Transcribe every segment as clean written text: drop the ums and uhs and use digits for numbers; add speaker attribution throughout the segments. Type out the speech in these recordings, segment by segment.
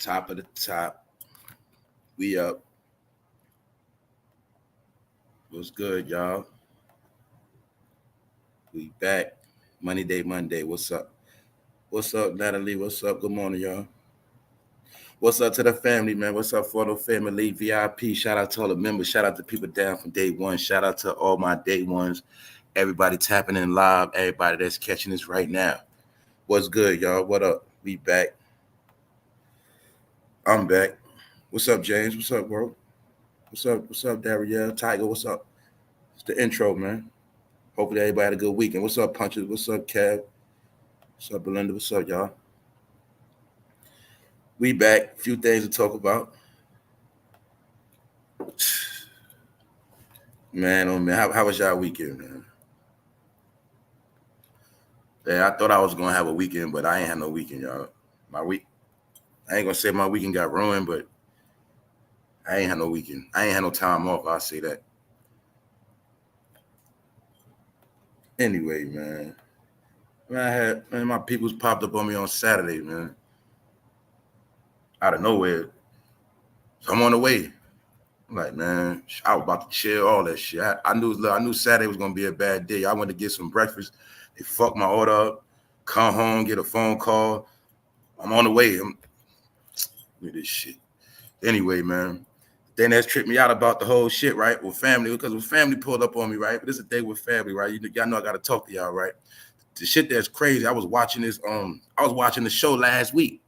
Speaker 1: Top of the top. We up. What's good, y'all? We back. Monday. What's up? What's up, Natalie? What's up? Good morning, y'all. What's up to the family, man? What's up for the family? VIP. Shout out to all the members. Shout out to people down from day one. Shout out to all my day ones. Everybody tapping in live. Everybody that's catching this right now. What's good, y'all? What up? We back. I'm back. What's up, James? What's up, bro? What's up, Darielle? Tiger, what's up? It's the intro, man. Hopefully everybody had a good weekend. What's up, Punches? What's up, Kev? What's up, Belinda? What's up, y'all? We back. A few things to talk about. Man, oh man, how was y'all weekend, man? Yeah, I thought I was gonna have a weekend, but I ain't had no weekend, y'all. I ain't gonna say my weekend got ruined, but I ain't had no weekend. I ain't had no time off, I'll say that. Anyway, man. My peoples popped up on me on Saturday, man. Out of nowhere. So I'm on the way. I'm like, man, I was about to chill, all that shit. I knew Saturday was gonna be a bad day. I went to get some breakfast. They fucked my order up. Come home, get a phone call. I'm on the way. With this shit. Anyway, man. Then that's tripped me out about the whole shit, right? With family, because when family pulled up on me, right? But this is a day with family, right? Y'all know I gotta talk to y'all, right? The shit that's crazy. I was watching the show last week.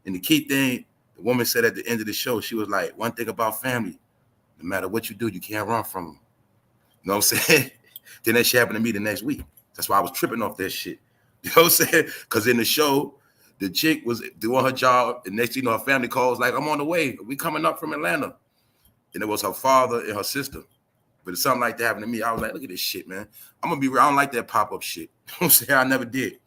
Speaker 1: And the key thing, the woman said at the end of the show, she was like, one thing about family, no matter what you do, you can't run from them. You know what I'm saying? Then that shit happened to me the next week. That's why I was tripping off that shit. You know what I'm saying? Because in the show, the chick was doing her job. And next thing you know, her family calls like, I'm on the way. We coming up from Atlanta. And it was her father and her sister. But if something like that happened to me, I was like, look at this shit, man. I'm going to be real. I don't like that pop-up shit. You know what I'm saying? I never did.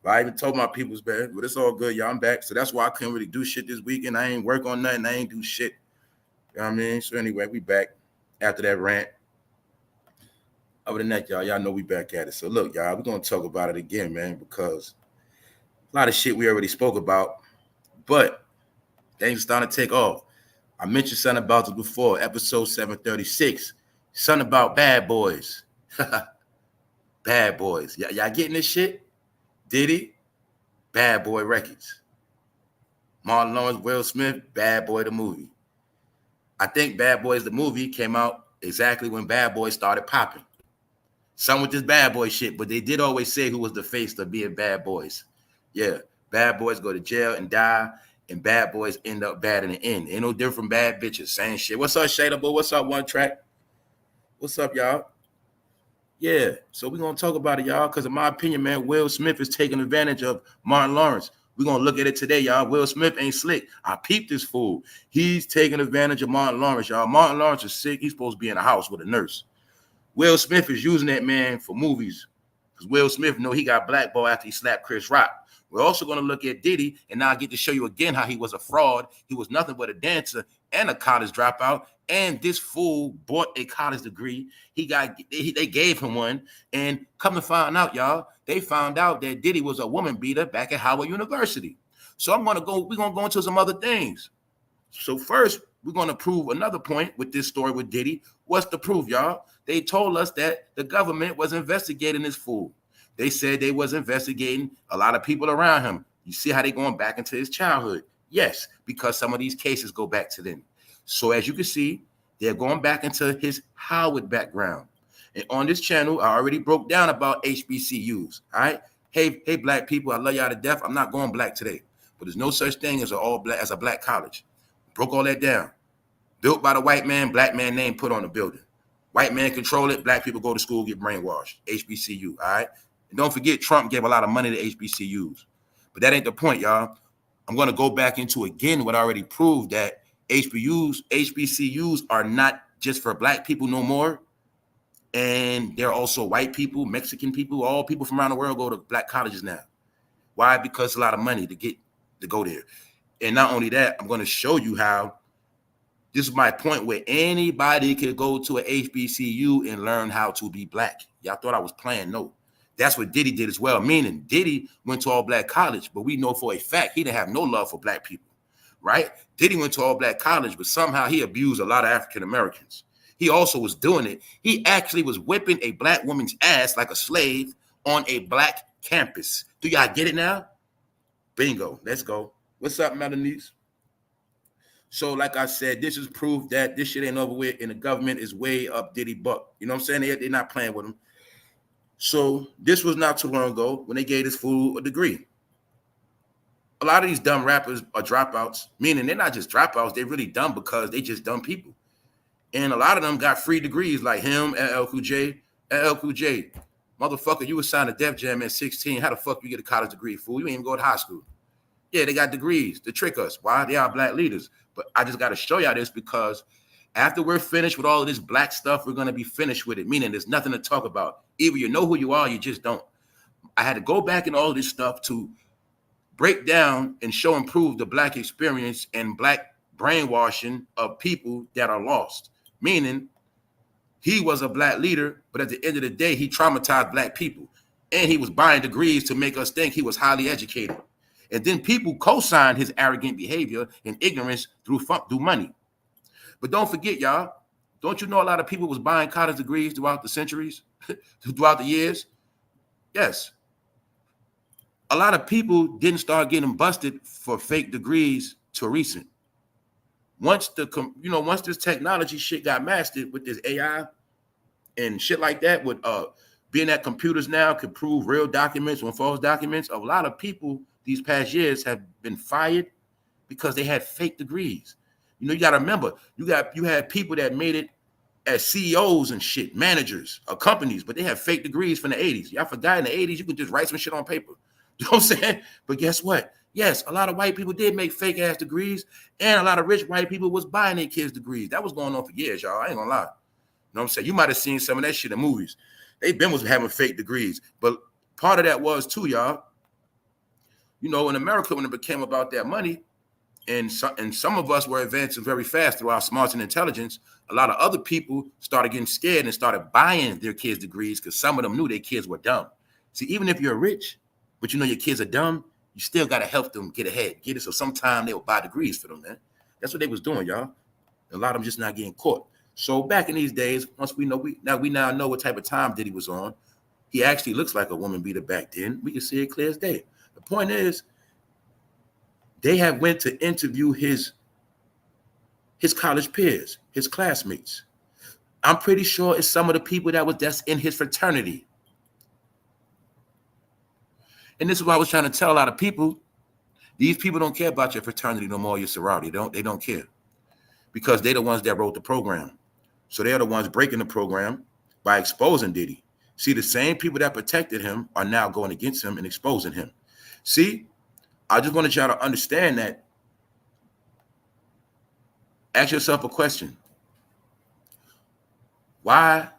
Speaker 1: But I even told my people's bad. But it's all good, y'all. I'm back. So that's why I couldn't really do shit this weekend. I ain't work on nothing. I ain't do shit. You know what I mean? So anyway, we back after that rant. Other than that, y'all know we back at it. So look, y'all, we're going to talk about it again, man, because a lot of shit we already spoke about. But things are starting to take off. I mentioned something about it before, episode 736. Something about bad boys. Bad boys. Y'all getting this shit? Diddy, Bad Boy Records. Martin Lawrence, Will Smith, Bad Boy the movie. I think Bad Boys the movie came out exactly when Bad Boys started popping. Some with this bad boy shit, but they did always say who was the face of being bad boys. Yeah, bad boys go to jail and die, and bad boys end up bad in the end. Ain't no different from bad bitches. Same shit. What's up, Shadeable? What's up, One Track? What's up, y'all? Yeah, so we're going to talk about it, y'all, because in my opinion, man, Will Smith is taking advantage of Martin Lawrence. We're going to look at it today, y'all. Will Smith ain't slick. I peeped this fool. He's taking advantage of Martin Lawrence, y'all. Martin Lawrence is sick. He's supposed to be in a house with a nurse. Will Smith is using that man for movies because Will Smith know he got blackballed after he slapped Chris Rock. We're also going to look at Diddy, and now I get to show you again how he was a fraud. He was nothing but a dancer and a college dropout, and this fool bought a college degree. They gave him one, and come to find out, y'all, they found out that Diddy was a woman beater back at Howard University. So we're going to go into some other things. So first, we're going to prove another point with this story with Diddy. What's the proof, y'all? They told us that the government was investigating this fool. They said they was investigating a lot of people around him. You see how they going back into his childhood? Yes, because some of these cases go back to them. So as you can see, they're going back into his Howard background. And on this channel, I already broke down about HBCUs. All right. Hey, black people, I love y'all to death. I'm not going black today, but there's no such thing as a black college. Broke all that down. Built by the white man, black man name put on the building. White man control it, black people go to school, get brainwashed. HBCU, all right? And don't forget, Trump gave a lot of money to HBCUs. But that ain't the point, y'all. I'm going to go back into, again, what I already proved, that HBCUs are not just for black people no more. And they're also white people, Mexican people, all people from around the world go to black colleges now. Why? Because it's a lot of money to go there. And not only that, I'm going to show you how this is my point where anybody could go to an HBCU and learn how to be black. Y'all thought I was playing. No. That's what Diddy did as well. Meaning Diddy went to all black college, but we know for a fact he didn't have no love for black people. right? Diddy went to all-black college, but somehow he abused a lot of African Americans. He also was doing it. He actually was whipping a black woman's ass like a slave on a black campus. Do y'all get it now? Bingo. Let's go. What's up, Melanies? So, like I said, this is proof that this shit ain't over with, and the government is way up Diddy buck. You know what I'm saying? They're not playing with him. So, this was not too long ago when they gave this fool a degree. A lot of these dumb rappers are dropouts, meaning they're not just dropouts, they're really dumb because they just dumb people. And a lot of them got free degrees like him, LL Cool J. LL Cool J, motherfucker, you was signed to Def Jam at 16. How the fuck you get a college degree, fool? You ain't even go to high school. Yeah, they got degrees to trick us. Why? They are black leaders. But I just got to show y'all this because after we're finished with all of this black stuff, we're going to be finished with it, meaning there's nothing to talk about. Either you know who you are, or you just don't. I had to go back in all of this stuff to break down and show and prove the black experience and black brainwashing of people that are lost. Meaning he was a black leader, but at the end of the day, he traumatized black people. And he was buying degrees to make us think he was highly educated. And then people co-signed his arrogant behavior and ignorance through money. But don't forget, y'all, don't you know a lot of people was buying college degrees throughout the centuries, throughout the years? Yes. A lot of people didn't start getting busted for fake degrees till recent. Once this technology shit got mastered with this AI and shit like that, with being that computers now can prove real documents or false documents, a lot of people these past years have been fired because they had fake degrees. You know, you got to remember, you had people that made it as CEOs and shit, managers of companies, but they have fake degrees from the 80s. Y'all forgot in the 80s, you could just write some shit on paper. You know what I'm saying? But guess what? Yes, a lot of white people did make fake ass degrees, and a lot of rich white people was buying their kids degrees. That was going on for years, y'all. I ain't gonna lie. You know what I'm saying? You might have seen some of that shit in movies. They been was having fake degrees, but part of that was too, y'all. You know, in America, when it became about that money, and some of us were advancing very fast through our smarts and intelligence, a lot of other people started getting scared and started buying their kids degrees because some of them knew their kids were dumb. See, even if you're rich, but you know your kids are dumb, you still got to help them get ahead, get it. So sometime they will buy degrees for them, man. That's what they was doing, y'all. A lot of them just not getting caught. So back in these days, once we now know what type of time Diddy was on, he actually looks like a woman beater back then. We can see it clear as day. The point is, they have went to interview his college peers, his classmates. I'm pretty sure it's some of the people that's in his fraternity. And this is what I was trying to tell a lot of people. These people don't care about your fraternity no more, your sorority. They don't care. Because they're the ones that wrote the program. So they're the ones breaking the program by exposing Diddy. See, the same people that protected him are now going against him and exposing him. See, I just wanted y'all to understand that. Ask yourself a question. Why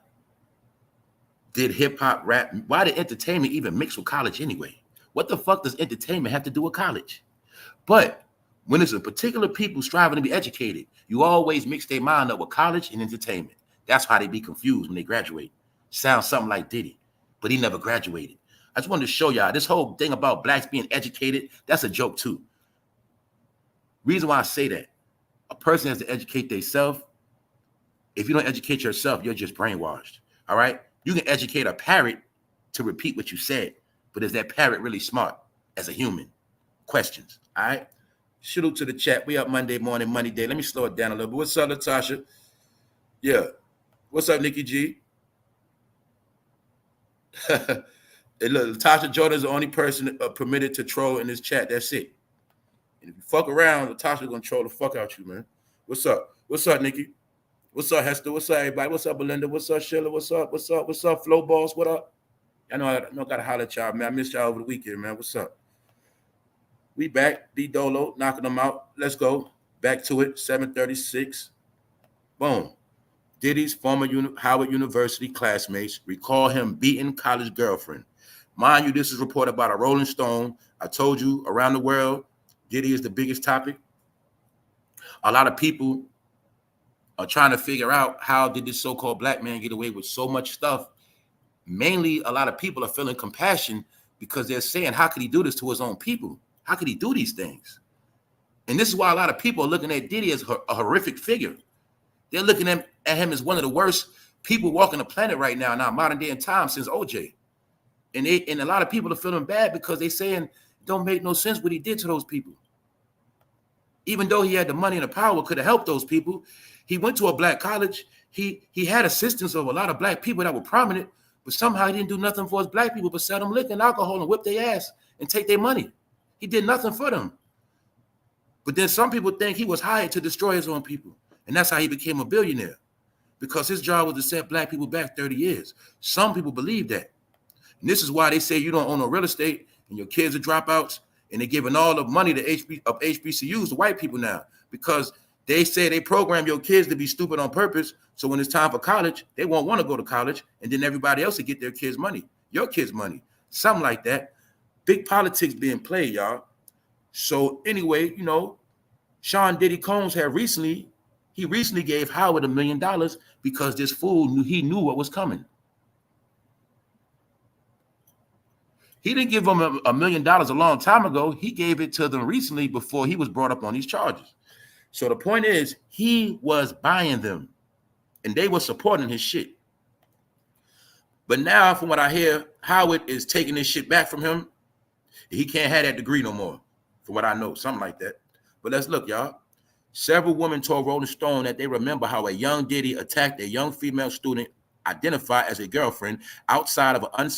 Speaker 1: did hip-hop rap, why did entertainment even mix with college anyway? What the fuck does entertainment have to do with college? But when it's a particular people striving to be educated, you always mix their mind up with college and entertainment. That's how they be confused when they graduate. Sounds something like Diddy, but he never graduated. I just wanted to show y'all this whole thing about blacks being educated, that's a joke too. Reason why I say that, a person has to educate themselves. If you don't educate yourself, you're just brainwashed, all right? You can educate a parrot to repeat what you said, but is that parrot really smart as a human? Questions, all right? Shoot out to the chat. We up Monday morning, Monday day. Let me slow it down a little bit. What's up, Natasha? Yeah. What's up, Nikki G? Hey, look, Natasha Jordan is the only person permitted to troll in this chat. That's it. And if you fuck around, Natasha's gonna troll the fuck out you, man. What's up? What's up, Nikki? What's up, Hester? What's up, everybody? What's up, Belinda? What's up, Sheila? What's up? What's up? What's up, Flow Balls? What up? I know I gotta holler at y'all, man. I missed y'all over the weekend, man. What's up? We back. D Dolo knocking them out. Let's go. Back to it. 7:36. Boom. Diddy's former Howard University classmates recall him beating college girlfriend. Mind you, this is reported by a Rolling Stone. I told you, around the world, Diddy is the biggest topic. A lot of people are trying to figure out how did this so-called black man get away with so much stuff. Mainly, a lot of people are feeling compassion because they're saying, how could he do this to his own people? How could he do these things? And this is why a lot of people are looking at Diddy as a horrific figure. They're looking at him as one of the worst people walking the planet right now in our modern day and time since OJ. And a lot of people are feeling bad because they're saying it don't make no sense what he did to those people. Even though he had the money and the power, could have helped those people. He went to a black college. He had assistance of a lot of black people that were prominent, but somehow he didn't do nothing for his black people but sell them liquor and alcohol and whip their ass and take their money. He did nothing for them. But then some people think he was hired to destroy his own people. And that's how he became a billionaire, because his job was to set black people back 30 years. Some people believe that. And this is why they say you don't own no real estate and your kids are dropouts, and they're giving all the money to HBCUs to white people now, because they say they program your kids to be stupid on purpose. So when it's time for college, they won't want to go to college, and then everybody else will get their kids' money, your kids' money, something like that. Big politics being played, y'all. So anyway, you know, Sean Diddy Combs recently gave Howard $1 million because this fool knew what was coming. He didn't give him $1 million a long time ago. He gave it to them recently before he was brought up on these charges. So the point is, he was buying them and they were supporting his shit. But now, from what I hear, Howard is taking this shit back from him. He can't have that degree no more, from what I know, something like that. But let's look, y'all. Several women told Rolling Stone that they remember how a young Diddy attacked a young female student identified as a girlfriend outside of an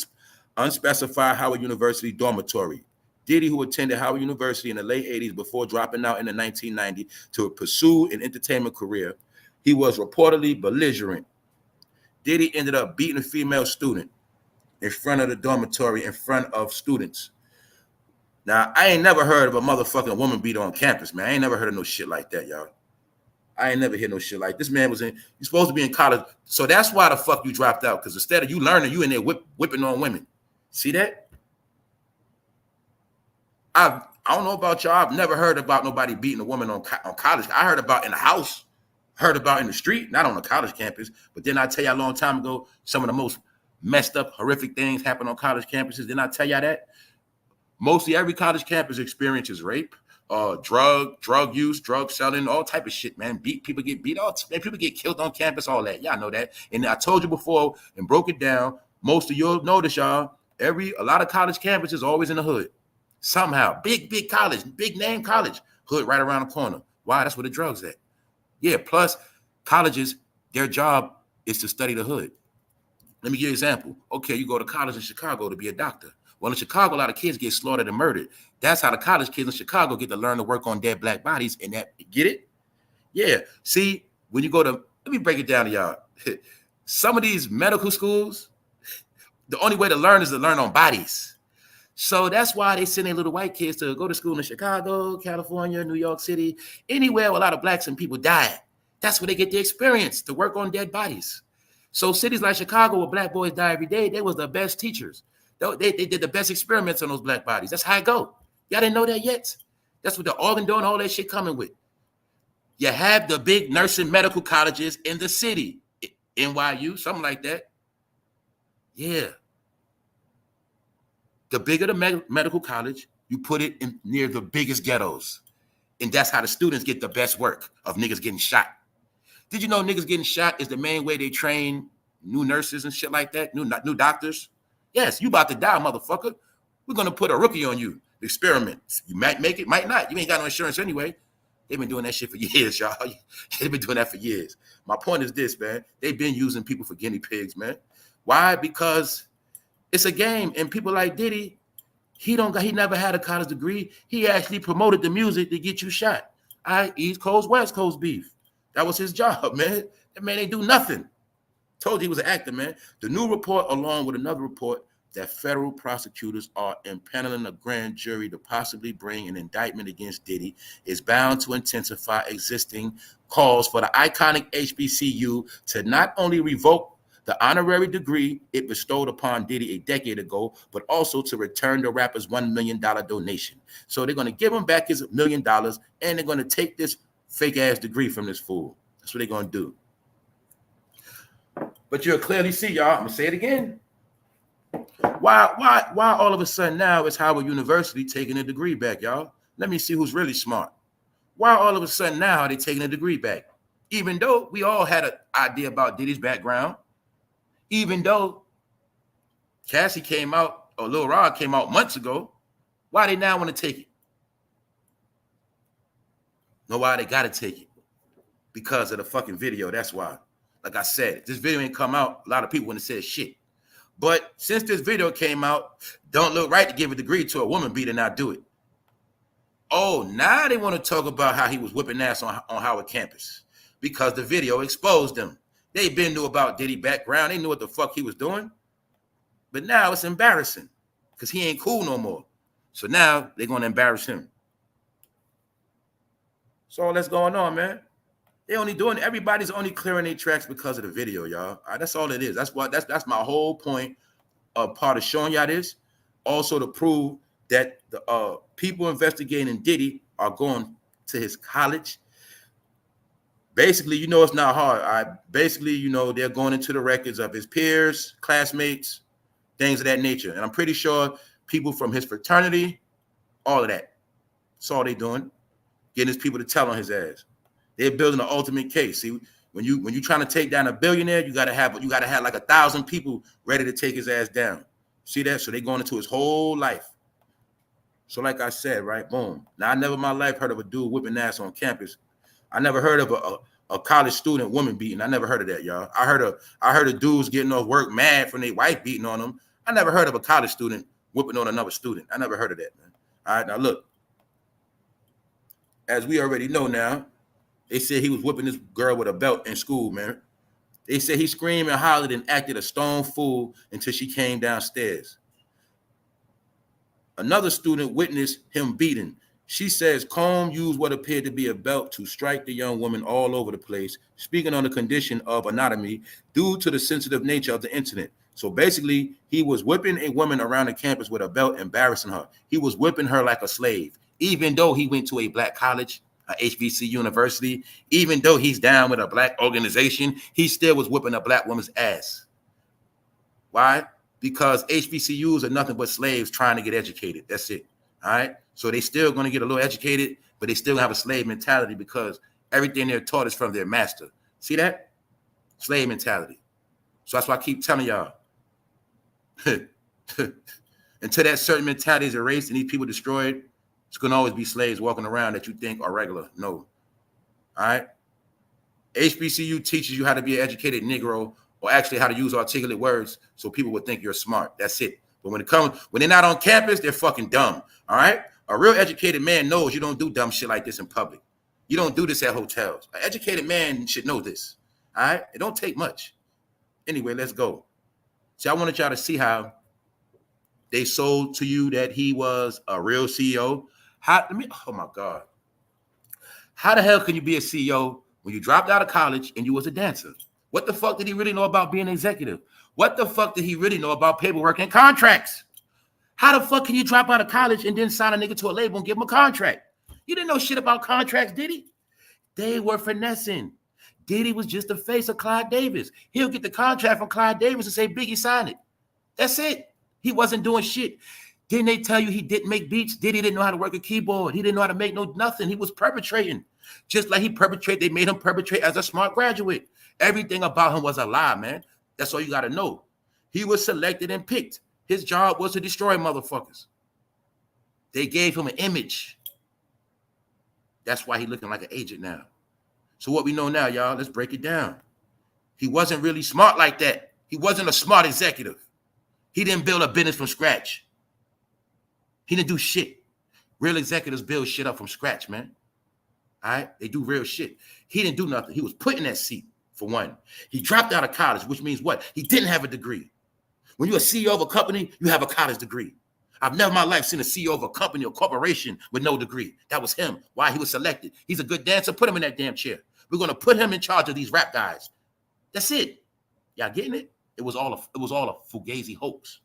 Speaker 1: unspecified Howard University dormitory. Diddy, who attended Howard University in the late 80s before dropping out in the 1990s to pursue an entertainment career, he was reportedly belligerent. Diddy ended up beating a female student in front of the dormitory, in front of students. Now, I ain't never heard of a motherfucking woman beater on campus, man. I ain't never heard of no shit like that, y'all. I ain't never heard no shit like this. Man was you're supposed to be in college. So that's why the fuck you dropped out, because instead of you learning, you in there whipping on women. See that? I don't know about y'all. I've never heard about nobody beating a woman on college. I heard about in the house, heard about in the street, not on the college campus. But then I tell you a long time ago, some of the most messed up, horrific things happen on college campuses. Didn't I tell y'all that? Mostly every college campus experiences rape, drug use, drug selling, all type of shit, man. People get beat up, people get killed on campus, all that. Y'all know that. And I told you before and broke it down. Most of you'll notice, y'all, a lot of college campuses always in the hood. Somehow, big college, big name college, hood right around the corner. Why? That's where the drugs at. Yeah, plus colleges, their job is to study the hood. Let me give you an example. Okay, you go to college in Chicago to be a doctor. Well, in Chicago, a lot of kids get slaughtered and murdered. That's how the college kids in Chicago get to learn to work on dead black bodies. And that, get it? Yeah. See, when you go to, let me break it down to y'all. Some of these medical schools, the only way to learn is to learn on bodies. So that's why they send their little white kids to go to school in Chicago, California, New York City, anywhere where a lot of blacks and people died. That's where they get the experience to work on dead bodies. So cities like Chicago, where black boys die every day, they was the best teachers. They did the best experiments on those black bodies. That's how it go. Y'all didn't know that yet? That's what the organ doing, all that shit coming with. You have the big nursing medical colleges in the city. NYU, something like that. Yeah. The bigger the medical college, you put it in near the biggest ghettos. And that's how the students get the best work of niggas getting shot. Did you know niggas getting shot is the main way they train new nurses and shit like that, new doctors? Yes, you about to die, motherfucker. We're going to put a rookie on you. Experiment. You might make it, might not. You ain't got no insurance anyway. They've been doing that shit for years, y'all. They've been doing that for years. My point is this, man. They've been using people for guinea pigs, man. Why? Because it's a game. And people like Diddy, he never had a college degree. He actually promoted the music to get you shot. East Coast, West Coast beef. That was his job, man. That man ain't do nothing. Told you he was an actor, man. The new report, along with another report, that federal prosecutors are impaneling a grand jury to possibly bring an indictment against Diddy, is bound to intensify existing calls for the iconic HBCU to not only revoke the honorary degree it bestowed upon Diddy a decade ago, but also to return the rapper's $1 million donation. So they're going to give him back his $1 million, and they're going to take this fake-ass degree from this fool. That's what they're going to do. But you'll clearly see, y'all, I'm going to say it again. Why all of a sudden now is Howard University taking a degree back, y'all? Let me see who's really smart. Why all of a sudden now are they taking a degree back? Even though we all had an idea about Diddy's background, even though Cassie came out, or Lil Rod came out months ago, why they now want to take it? Know why they got to take it? Because of the fucking video, that's why. Like I said, if this video ain't come out, a lot of people wouldn't have said shit. But since this video came out, don't look right to give a degree to a woman beater, now do it. Oh, now they want to talk about how he was whipping ass on Howard campus because the video exposed them. They been knew about Diddy background. They knew what the fuck he was doing. But now it's embarrassing because he ain't cool no more. So now they're going to embarrass him. That's all that's going on, man. They only doing, everybody's only clearing their tracks because of the video, y'all. That's all it is. That's my whole point of part of showing y'all this. Also to prove that the people investigating Diddy are going to his college. Basically, you know it's not hard. Basically, you know, they're going into the records of his peers, classmates, things of that nature. And I'm pretty sure people from his fraternity, all of that. That's all they're doing. Getting his people to tell on his ass. They're building the ultimate case. See, when you trying to take down a billionaire, you gotta have like 1,000 people ready to take his ass down. See that? So they're going into his whole life. So like I said, right, boom. Now I never in my life heard of a dude whipping ass on campus. I never heard of a college student woman beating. I never heard of that, y'all. I heard of dudes getting off work mad from their wife beating on them. I never heard of a college student whipping on another student. I never heard of that, man. All right, now look. As we already know now, they said he was whipping this girl with a belt in school, man. They said he screamed and hollered and acted a stone fool until she came downstairs. Another student witnessed him beating. She says Combe used what appeared to be a belt to strike the young woman all over the place, speaking on the condition of anatomy due to the sensitive nature of the incident. So basically, he was whipping a woman around the campus with a belt, embarrassing her. He was whipping her like a slave, even though he went to a black college, a HBC university, even though he's down with a black organization, he still was whipping a black woman's ass. Why? Because HBCUs are nothing but slaves trying to get educated. That's it. All right. So they still going to get a little educated, but they still have a slave mentality because everything they're taught is from their master. See that? Slave mentality. So that's why I keep telling y'all. Until that certain mentality is erased and these people destroyed, it's going to always be slaves walking around that you think are regular. No. All right. HBCU teaches you how to be an educated Negro, or actually how to use articulate words so people would think you're smart. That's it. But when they're not on campus, they're fucking dumb. All right. A real educated man knows you don't do dumb shit like this in public. You don't do this at hotels. An educated man should know this. All right. It don't take much. Anyway, let's go. See, I wanted y'all to see how they sold to you that he was a real CEO. Oh my God. How the hell can you be a CEO when you dropped out of college and you was a dancer? What the fuck did he really know about being an executive? What the fuck did he really know about paperwork and contracts? How the fuck can you drop out of college and then sign a nigga to a label and give him a contract? You didn't know shit about contracts, did he? They were finessing. Diddy was just the face of Clyde Davis. He'll get the contract from Clyde Davis and say, Biggie, sign it. That's it. He wasn't doing shit. Didn't they tell you he didn't make beats? Diddy didn't know how to work a keyboard. He didn't know how to make nothing. He was perpetrating. Just like he perpetrated, they made him perpetrate as a smart graduate. Everything about him was a lie, man. That's all you got to know. He was selected and picked. His job was to destroy motherfuckers. They gave him an image. That's why he's looking like an agent now. So what we know now, y'all, let's break it down. He wasn't really smart like that. He wasn't a smart executive. He didn't build a business from scratch. He didn't do shit. Real executives build shit up from scratch, man. All right? They do real shit. He didn't do nothing. He was put in that seat, for one. He dropped out of college, which means what? He didn't have a degree. When you're a CEO of a company, you have a college degree. I've never in my life seen a CEO of a company or corporation with no degree. That was him. Why? He was selected. He's a good dancer. Put him in that damn chair. We're going to put him in charge of these rap guys. That's it. Y'all getting it? It was all a fugazi hoax.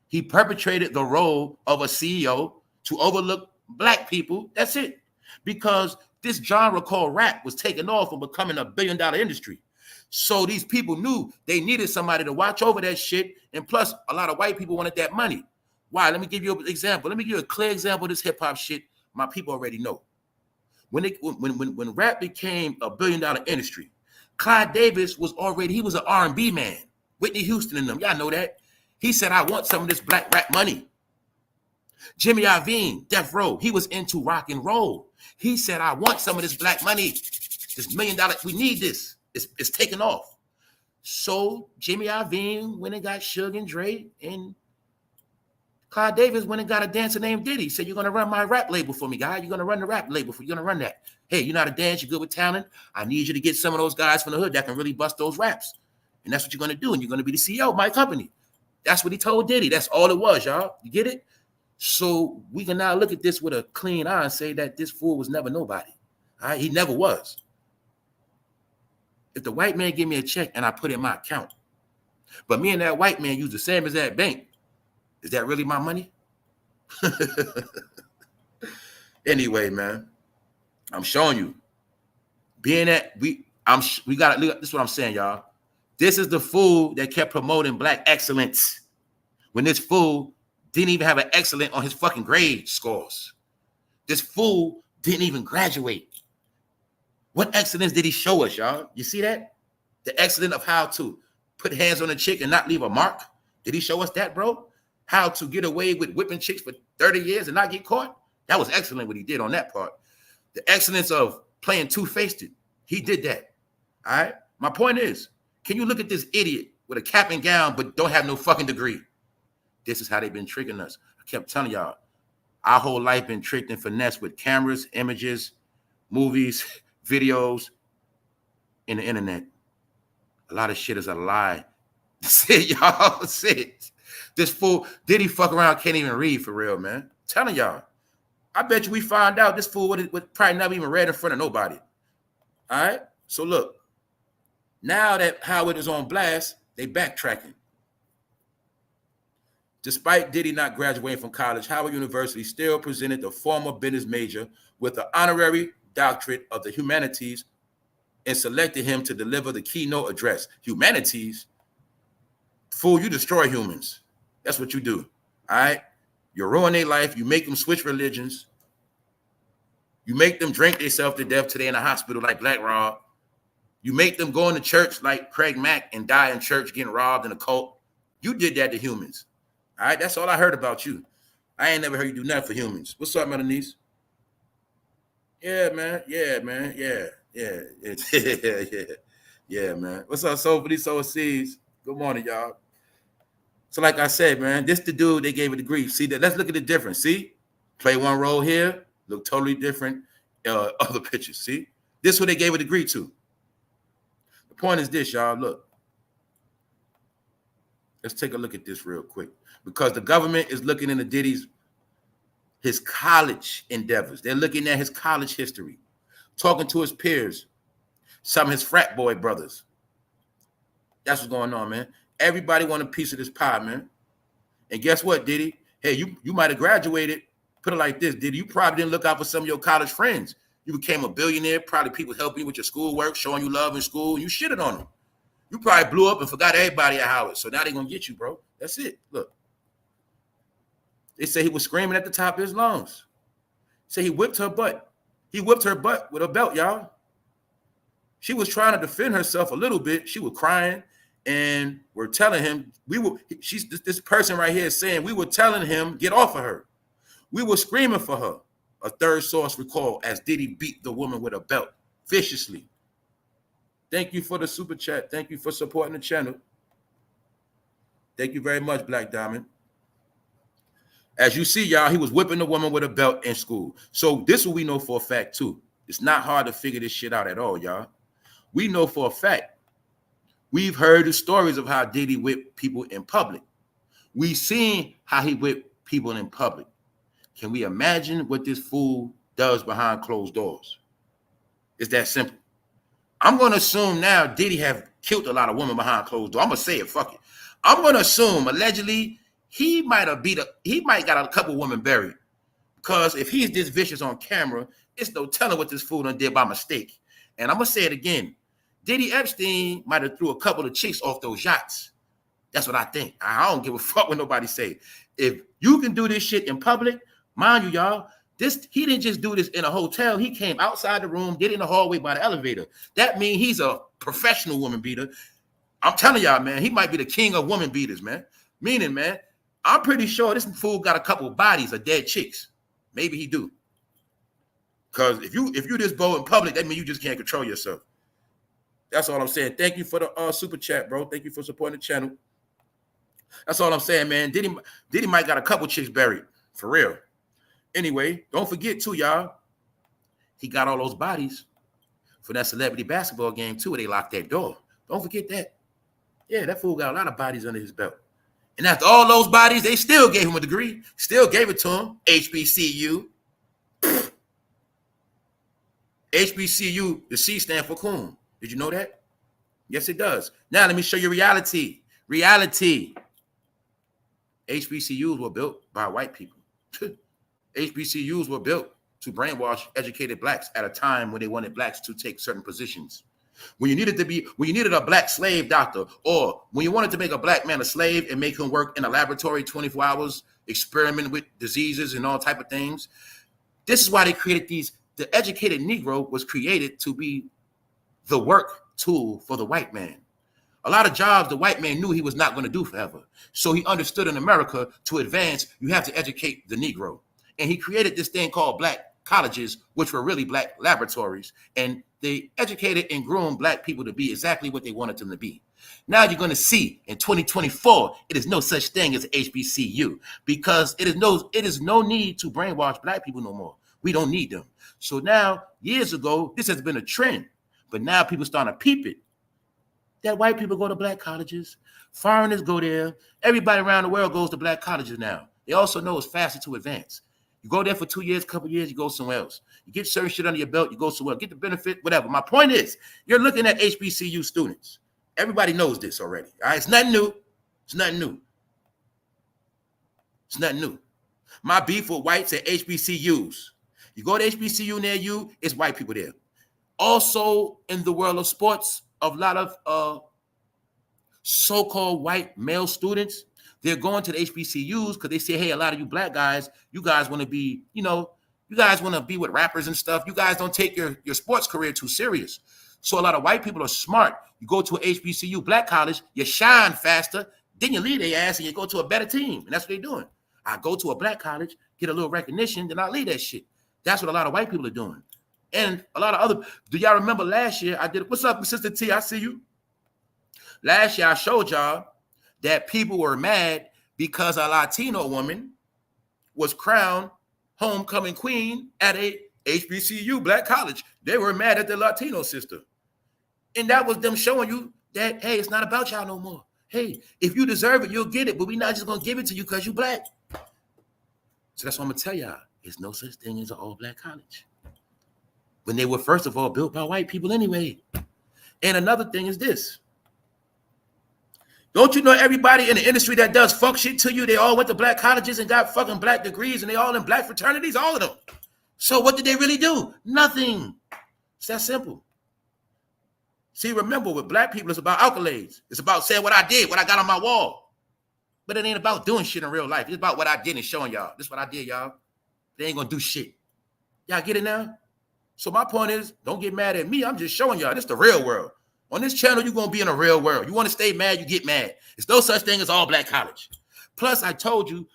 Speaker 1: He perpetrated the role of a CEO to overlook black people. That's it. Because this genre called rap was taking off and becoming a billion-dollar industry. So these people knew they needed somebody to watch over that shit. And plus, a lot of white people wanted that money. Why? Let me give you an example. Let me give you a clear example of this hip-hop shit my people already know. When rap became a $1 billion industry, Clyde Davis was he was an R&B man. Whitney Houston and them, y'all know that. He said, I want some of this black rap money. Jimmy Iovine, Death Row, he was into rock and roll. He said, I want some of this black money. This $1 million, we need this. It's taking off. So Jimmy Iovine went and got Suge and Dre, and Clyde Davis went and got a dancer named Diddy. He said, you're going to run my rap label for me, guy. You're going to run the rap label for me. You're going to run that. Hey, you're not a dance. You're good with talent. I need you to get some of those guys from the hood that can really bust those raps. And that's what you're going to do. And you're going to be the CEO of my company. That's what he told Diddy. That's all it was, y'all. You get it? So we can now look at this with a clean eye and say that this fool was never nobody. All right? He never was. If the white man give me a check and I put it in my account, but me and that white man use the same as that bank, is that really my money? Anyway, man, I'm showing you. Being that we got to look. This is what I'm saying, y'all. This is the fool that kept promoting black excellence when this fool didn't even have an excellent on his fucking grade scores. This fool didn't even graduate. What excellence did he show us, y'all? You see that? The excellence of how to put hands on a chick and not leave a mark. Did he show us that, bro? How to get away with whipping chicks for 30 years and not get caught? That was excellent what he did on that part. The excellence of playing two-faced, he did that. All right? My point is, can you look at this idiot with a cap and gown but don't have no fucking degree? This is how they've been tricking us. I kept telling y'all, our whole life been tricked and finessed with cameras, images, movies, videos, and the internet. A lot of shit is a lie. That's it, y'all. That's it. This fool, Diddy fuck around, can't even read for real, man. I'm telling y'all. I bet you we find out this fool would probably never even read in front of nobody. All right? So look, now that Howard is on blast, they backtracking. Despite Diddy not graduating from college, Howard University still presented the former business major with an honorary doctorate of the humanities and selected him to deliver the keynote address. Humanities? Fool, you destroy humans. That's what you do. All right? You ruin their life. You make them switch religions. You make them drink themselves to death today in a hospital like Black Rob. You make them go into church like Craig Mack and die in church getting robbed in a cult. You did that to humans. All right? That's all I heard about you. I ain't never heard you do nothing for humans. What's up, Melanice? Yeah, man. Yeah, man. Yeah. Yeah, man. What's up, Soul for these Soul Seeds? Good morning, y'all. So like I said, man, this the dude they gave a degree. See that? Let's look at the difference. See? Play one role here, look totally different. Other pictures. See? This is what they gave a degree to. The point is this, y'all. Look. Let's take a look at this real quick. Because the government is looking into Diddy's his college endeavors. They're looking at his college history, talking to his peers, some of his frat boy brothers. That's what's going on, man. Everybody want a piece of this pie, man. And guess what, Diddy? Hey, you might have graduated. Put it like this, Diddy. You probably didn't look out for some of your college friends. You became a billionaire. Probably people helping you with your schoolwork, showing you love in school. And you shitted on them. You probably blew up and forgot everybody at Howard. So now they're going to get you, bro. That's it. Look. They say he was screaming at the top of his lungs. Say he whipped her butt. He whipped her butt with a belt, y'all. She was trying to defend herself a little bit. She was crying. And we're telling him, this person right here is saying, we were telling him, get off of her. We were screaming for her. A third source recalled as Diddy beat the woman with a belt viciously. Thank you for the super chat. Thank you for supporting the channel. Thank you very much, Black Diamond. As you see, y'all, he was whipping the woman with a belt in school. So this is what we know for a fact, too. It's not hard to figure this shit out at all, y'all. We know for a fact. We've heard the stories of how Diddy whipped people in public. We've seen how he whipped people in public. Can we imagine what this fool does behind closed doors? It's that simple. I'm going to assume now Diddy have killed a lot of women behind closed doors. I'm going to say it, fuck it. I'm going to assume, allegedly, he might got a couple women buried. Because if he's this vicious on camera, it's no telling what this fool done did by mistake. And I'm going to say it again. Diddy Epstein might have threw a couple of chicks off those yachts. That's what I think. I don't give a fuck what nobody say. If you can do this shit in public, mind you, y'all, He didn't just do this in a hotel. He came outside the room, get in the hallway by the elevator. That means he's a professional woman beater. I'm telling y'all, man, he might be the king of woman beaters, man. Meaning, man, I'm pretty sure this fool got a couple of bodies of dead chicks. Maybe he do. Because if you this bold in public, that means you just can't control yourself. That's all I'm saying. Thank you for the super chat, bro. Thank you for supporting the channel. That's all I'm saying, man. Diddy might got a couple chicks buried. For real. Anyway, don't forget too, y'all. He got all those bodies for that celebrity basketball game too, where they locked that door. Don't forget that. Yeah, that fool got a lot of bodies under his belt. And after all those bodies, they still gave him a degree. Still gave it to him. HBCU. HBCU, the C stand for coon. Did you know that? Yes, it does. Now, let me show you reality. Reality. HBCUs were built by white people. HBCUs were built to brainwash educated blacks at a time when they wanted blacks to take certain positions. When you needed a black slave doctor, or when you wanted to make a black man a slave and make him work in a laboratory 24 hours, experiment with diseases and all type of things. This is why they created these. The educated Negro was created to be the work tool for the white man. A lot of jobs the white man knew he was not going to do forever. So he understood in America, to advance, you have to educate the Negro. And he created this thing called black colleges, which were really black laboratories. And they educated and groomed black people to be exactly what they wanted them to be. Now you're going to see in 2024, it is no such thing as HBCU, because it is no need to brainwash black people no more. We don't need them. So now, years ago, this has been a trend, but now people starting to peep it. That white people go to black colleges, foreigners go there. Everybody around the world goes to black colleges now. They also know it's faster to advance. You go there for 2 years, couple years, you go somewhere else. You get certain shit under your belt, you go somewhere, get the benefit, whatever. My point is, you're looking at HBCU students. Everybody knows this already. All right, it's nothing new. It's nothing new. It's nothing new. My beef with whites at HBCUs. You go to HBCU near you, it's white people there. Also, in the world of sports, a lot of so-called white male students, they're going to the HBCUs because they say, hey, a lot of you black guys, you guys want to be, you guys want to be with rappers and stuff. You guys don't take your sports career too serious. So a lot of white people are smart. You go to an HBCU black college, you shine faster, then you leave their ass and you go to a better team. And that's what they're doing. I go to a black college, get a little recognition, then I leave that shit. That's what a lot of white people are doing. And a lot of other, do y'all remember last year I did, what's up, Sister T, I see you. Last year I showed y'all that people were mad because a Latino woman was crowned homecoming queen at a HBCU black college. They were mad at the Latino sister. And that was them showing you that, hey, it's not about y'all no more. Hey, if you deserve it, you'll get it, but we're not just going to give it to you because you black. So that's what I'm going to tell y'all. There's no such thing as an all-black college. When they were, first of all, built by white people anyway. And another thing is this. Don't you know everybody in the industry that does fuck shit to you, they all went to black colleges and got fucking black degrees, and they all in black fraternities, all of them. So what did they really do? Nothing. It's that simple. See, remember, with black people, it's about accolades. It's about saying what I did, what I got on my wall. But it ain't about doing shit in real life. It's about what I did and showing y'all. This is what I did, y'all. They ain't gonna do shit. Y'all get it now? So my point is, don't get mad at me. I'm just showing y'all this is the real world. On this channel, you're going to be in a real world. You want to stay mad, you get mad. There's no such thing as all black college. Plus, I told you,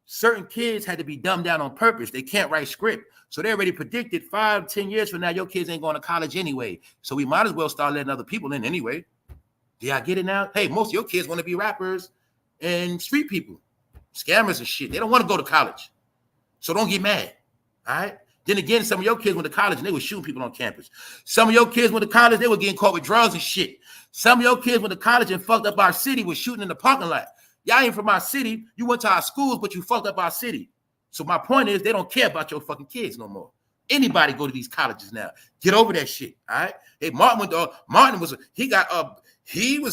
Speaker 1: certain kids had to be dumbed down on purpose. They can't write script. So they already predicted 5-10 years from now, your kids ain't going to college anyway. So we might as well start letting other people in anyway. Do y'all get it now? Hey, most of your kids want to be rappers and street people, scammers and shit. They don't want to go to college. So don't get mad, all right? Then again, some of your kids went to college and they were shooting people on campus. Some of your kids went to college, they were getting caught with drugs and shit. Some of your kids went to college and fucked up our city with shooting in the parking lot. Y'all ain't from our city. You went to our schools, but you fucked up our city. So my point is, they don't care about your fucking kids no more. Anybody go to these colleges now. Get over that shit, all right? Hey, Martin was he's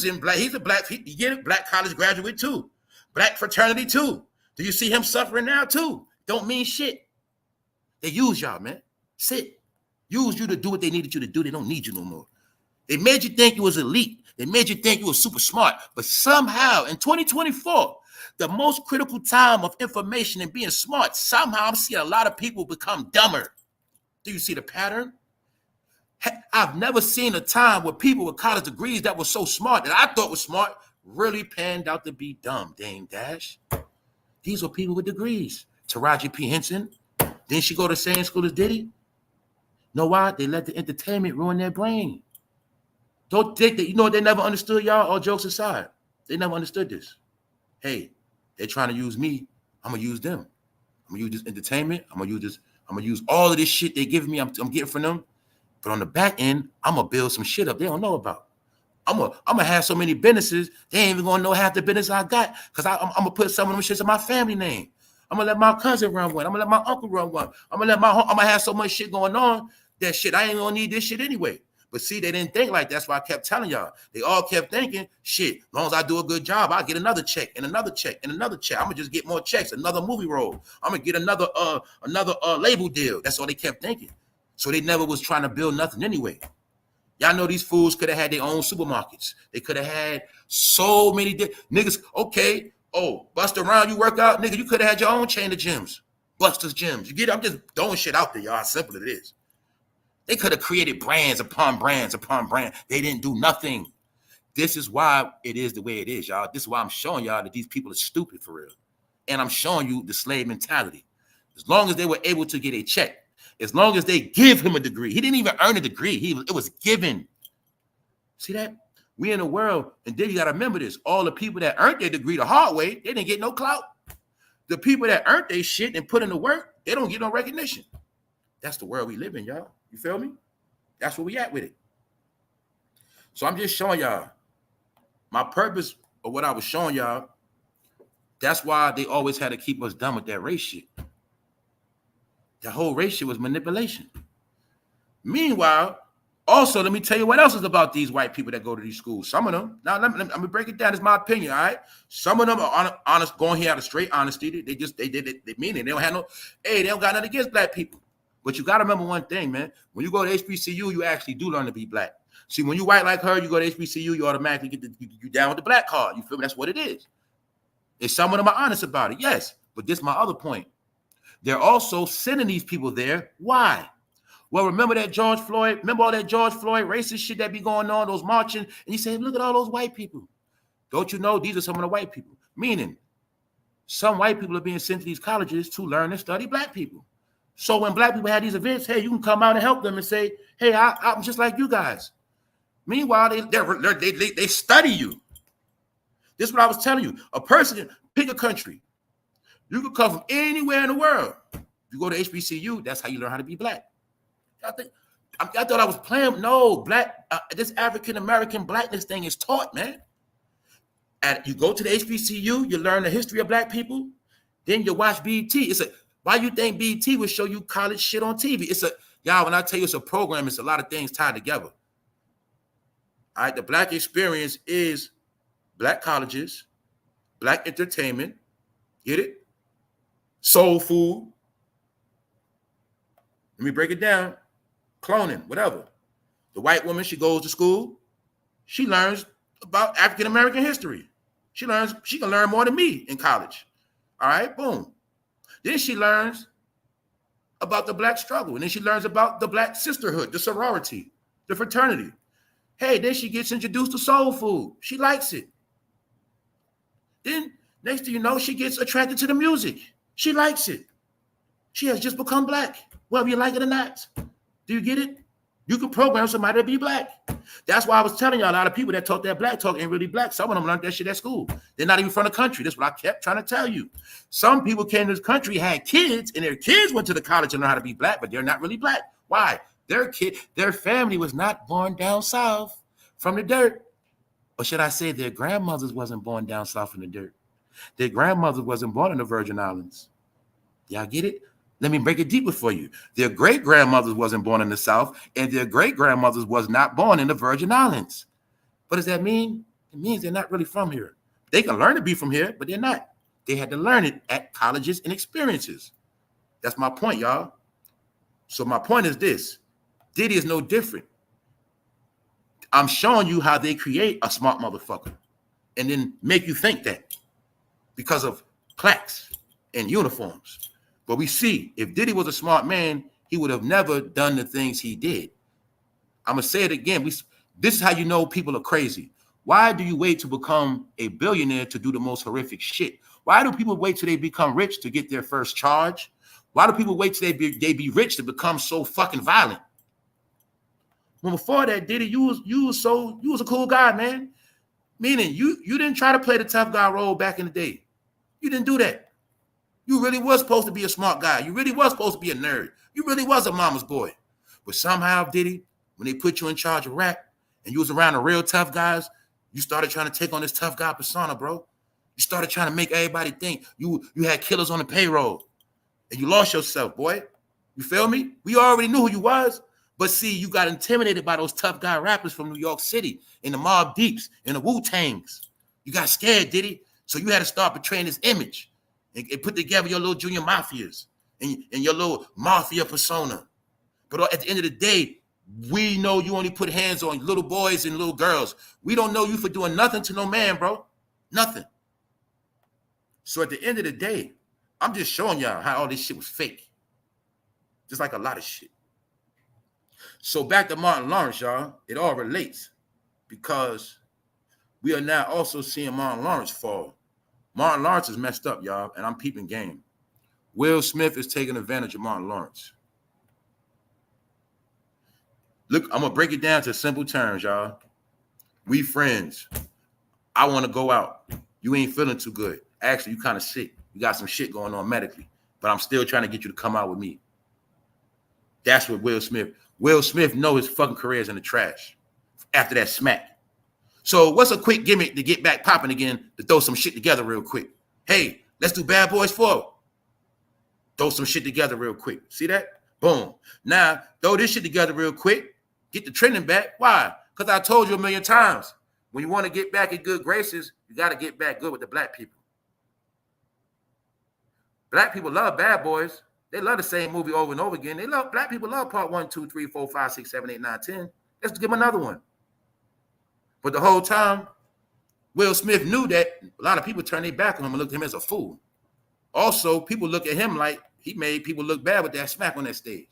Speaker 1: a black college graduate too. Black fraternity too. Do you see him suffering now too? Don't mean shit. They use y'all, man. Sit. Use you to do what they needed you to do. They don't need you no more. They made you think you was elite. They made you think you was super smart. But somehow in 2024, The most critical time of information and being smart, somehow I'm seeing a lot of people become dumber. Do you see the pattern? I've never seen a time where people with college degrees that were so smart that I thought was smart really panned out to be dumb, Dame Dash. These were people with degrees. Taraji P. Henson, didn't she go to the same school as Diddy? Know why? They let the entertainment ruin their brain. Don't think that, you know what they never understood, y'all? All jokes aside, they never understood this. Hey, they're trying to use me. I'm gonna use them. I'm gonna use this entertainment. I'm gonna use all of this shit they give me. I'm getting from them. But on the back end, I'm gonna build some shit up they don't know about. I'm gonna have so many businesses, they ain't even gonna know half the business I got, because I'm gonna put some of them shits in my family name. I'm gonna let my cousin run one. I'm gonna let my uncle run one. I'm gonna have so much shit going on that shit, I ain't gonna need this shit anyway. But see, they didn't think like that. That's why I kept telling y'all. They all kept thinking, shit, as long as I do a good job, I'll get another check and another check and another check. I'm gonna just get more checks, another movie role. I'm gonna get another label deal. That's all they kept thinking. So they never was trying to build nothing anyway. Y'all know these fools could have had their own supermarkets. They could have had so many niggas. Okay, oh, Buster Around, you work out, nigga, you could have had your own chain of gyms. Buster's Gyms. You get it? I'm just throwing shit out there, y'all. How simple it is. They could have created brands upon brands upon brands. They didn't do nothing. This is why it is the way it is, y'all. This is why I'm showing y'all that these people are stupid for real. And I'm showing you the slave mentality. As long as they were able to get a check, as long as they give him a degree. He didn't even earn a degree. It was given. See that? We in a world, and then you got to remember this. All the people that earned their degree the hard way, they didn't get no clout. The people that earned their shit and put in the work, they don't get no recognition. That's the world we live in, y'all. You feel me? That's where we at with it. So I'm just showing y'all my purpose of what I was showing y'all. That's why they always had to keep us done with that race shit. The whole race shit was manipulation. Meanwhile, also, let me tell you what else is about these white people that go to these schools. Some of them, now let me break it down. It's my opinion, all right? Some of them are honest, going here out of straight honesty. They did it. They mean it. They don't have no, hey, they don't got nothing against black people. But you got to remember one thing, man. When you go to HBCU, you actually do learn to be black. See, when you white like her, you go to HBCU, you automatically get you down with the black card. You feel me? That's what it is. And some of them are honest about it, yes. But this is my other point. They're also sending these people there. Why? Well, remember that George Floyd? Remember all that George Floyd racist shit that be going on, those marching? And you say, look at all those white people. Don't you know these are some of the white people? Meaning, some white people are being sent to these colleges to learn and study black people. So when black people have these events, hey, you can come out and help them and say, hey, I'm just like you guys. Meanwhile, they study you. This is what I was telling you. A person, pick a country. You can come from anywhere in the world. You go to HBCU, that's how you learn how to be black. I thought I was playing. No, black. This African-American blackness thing is taught, man. You go to the HBCU, you learn the history of black people, then you watch BET. Why you think BET would show you college shit on TV? Y'all, when I tell you it's a program, it's a lot of things tied together. All right, the black experience is black colleges, black entertainment, get it? Soul food. Let me break it down. Cloning, whatever. The white woman, she goes to school. She learns about African-American history. She can learn more than me in college. All right, boom. Then she learns about the black struggle. And then she learns about the black sisterhood, the sorority, the fraternity. Hey, then she gets introduced to soul food. She likes it. Then, next thing you know, she gets attracted to the music. She likes it. She has just become black, whether you like it or not. Do you get it? You can program somebody to be black. That's why I was telling you, a lot of people that talk that black talk ain't really black. Some of them learned that shit at school. They're not even from the country. That's what I kept trying to tell you. Some people came to this country, had kids, and their kids went to the college and learned how to be black, but they're not really black. Why? Their family was not born down south from the dirt. Or should I say their grandmothers wasn't born down south from the dirt. Their grandmothers wasn't born in the Virgin Islands. Y'all get it? Let me break it deeper for you. Their great-grandmothers wasn't born in the South, and their great-grandmothers was not born in the Virgin Islands. What does that mean? It means they're not really from here. They can learn to be from here, but they're not. They had to learn it at colleges and experiences. That's my point, y'all. So my point is this. Diddy is no different. I'm showing you how they create a smart motherfucker and then make you think that. because of plaques and uniforms. But we see, if Diddy was a smart man, he would have never done the things he did. I'm going to say it again. This is how you know people are crazy. Why do you wait to become a billionaire to do the most horrific shit? Why do people wait till they become rich to get their first charge? Why do people wait till they be rich to become so fucking violent? Well, before that, Diddy, you was a cool guy, man. Meaning you didn't try to play the tough guy role back in the day. You didn't do that. You really was supposed to be a smart guy. You really was supposed to be a nerd. You really was a mama's boy. But somehow, Diddy, when they put you in charge of rap and you was around the real tough guys, you started trying to take on this tough guy persona, bro. You started trying to make everybody think you had killers on the payroll. And you lost yourself, boy. You feel me? We already knew who you was. But see, you got intimidated by those tough guy rappers from New York City and the Mobb Deeps and the Wu-Tangs. You got scared, Diddy. So you had to start portraying this image and put together your little junior mafias and your little mafia persona. But at the end of the day, we know you only put hands on little boys and little girls. We don't know you for doing nothing to no man, bro. Nothing. So at the end of the day, I'm just showing y'all how all this shit was fake. Just like a lot of shit. So back to Martin Lawrence, y'all. It all relates because we are now also seeing Martin Lawrence fall. Martin Lawrence is messed up, y'all, and I'm peeping game. Will Smith is taking advantage of Martin Lawrence. Look, I'm going to break it down to simple terms, y'all. We friends. I want to go out. You ain't feeling too good. Actually, you kind of sick. You got some shit going on medically, but I'm still trying to get you to come out with me. That's what Will Smith know his fucking career is in the trash after that smack. So what's a quick gimmick to get back popping again, to throw some shit together real quick? Hey, let's do Bad Boys 4. Throw some shit together real quick. See that? Boom. Now, throw this shit together real quick. Get the trending back. Why? Because I told you a million times. When you want to get back in good graces, you got to get back good with the black people. Black people love Bad Boys. They love the same movie over and over again. Black people love part 1, 2, 3, 4, 5, 6, 7, 8, 9, 10. Let's give them another one. But the whole time, Will Smith knew that a lot of people turned their back on him and looked at him as a fool. Also, people look at him like he made people look bad with that smack on that stage.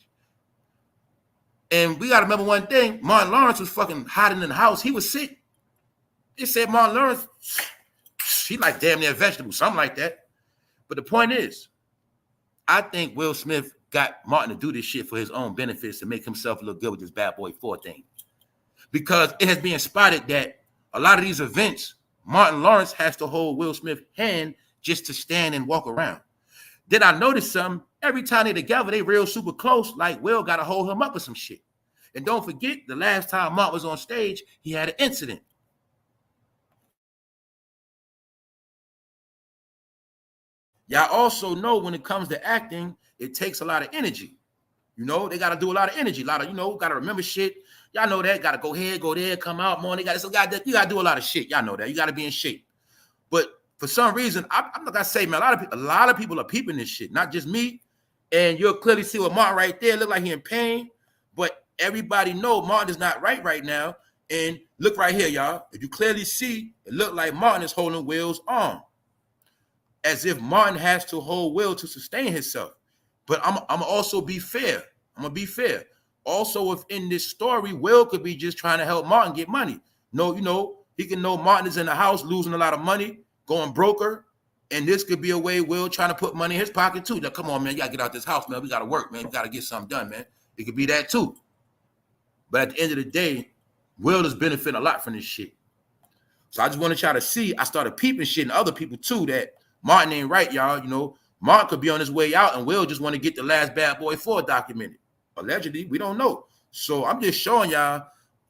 Speaker 1: And we got to remember one thing. Martin Lawrence was fucking hiding in the house. He was sick. They said Martin Lawrence, he like damn near vegetable, something like that. But the point is, I think Will Smith got Martin to do this shit for his own benefits to make himself look good with this Bad Boy 4 thing. Because it has been spotted that a lot of these events, Martin Lawrence has to hold Will Smith's hand just to stand and walk around. Then I noticed something. Every time they're together, they real super close, like Will got to hold him up with some shit. And don't forget, the last time Martin was on stage, he had an incident. Y'all also know when it comes to acting, it takes a lot of energy. You know, they got to do a lot of energy. A lot of, got to remember shit. Y'all know that. Got to go here, go there, come out more. You got to do a lot of shit. Y'all know that. You got to be in shape. But for some reason, I'm not going to say, man, a lot of people are peeping this shit, not just me. And you'll clearly see what Martin right there look like he in pain. But everybody know Martin is not right now. And look right here, y'all. If you clearly see, it look like Martin is holding Will's arm, as if Martin has to hold Will to sustain himself. But I'm also be fair. I'm going to be fair. Also, within this story, Will could be just trying to help Martin get money. No, he can know Martin is in the house losing a lot of money, going broker. And this could be a way Will trying to put money in his pocket too. Like, come on, man, you got to get out this house, man. We got to work, man. We got to get something done, man. It could be that too. But at the end of the day, Will is benefiting a lot from this shit. So I just want to try to see. I started peeping shit and other people too that Martin ain't right, y'all. Martin could be on his way out and Will just want to get the last Bad Boy 4 documented. Allegedly, we don't know. So I'm just showing y'all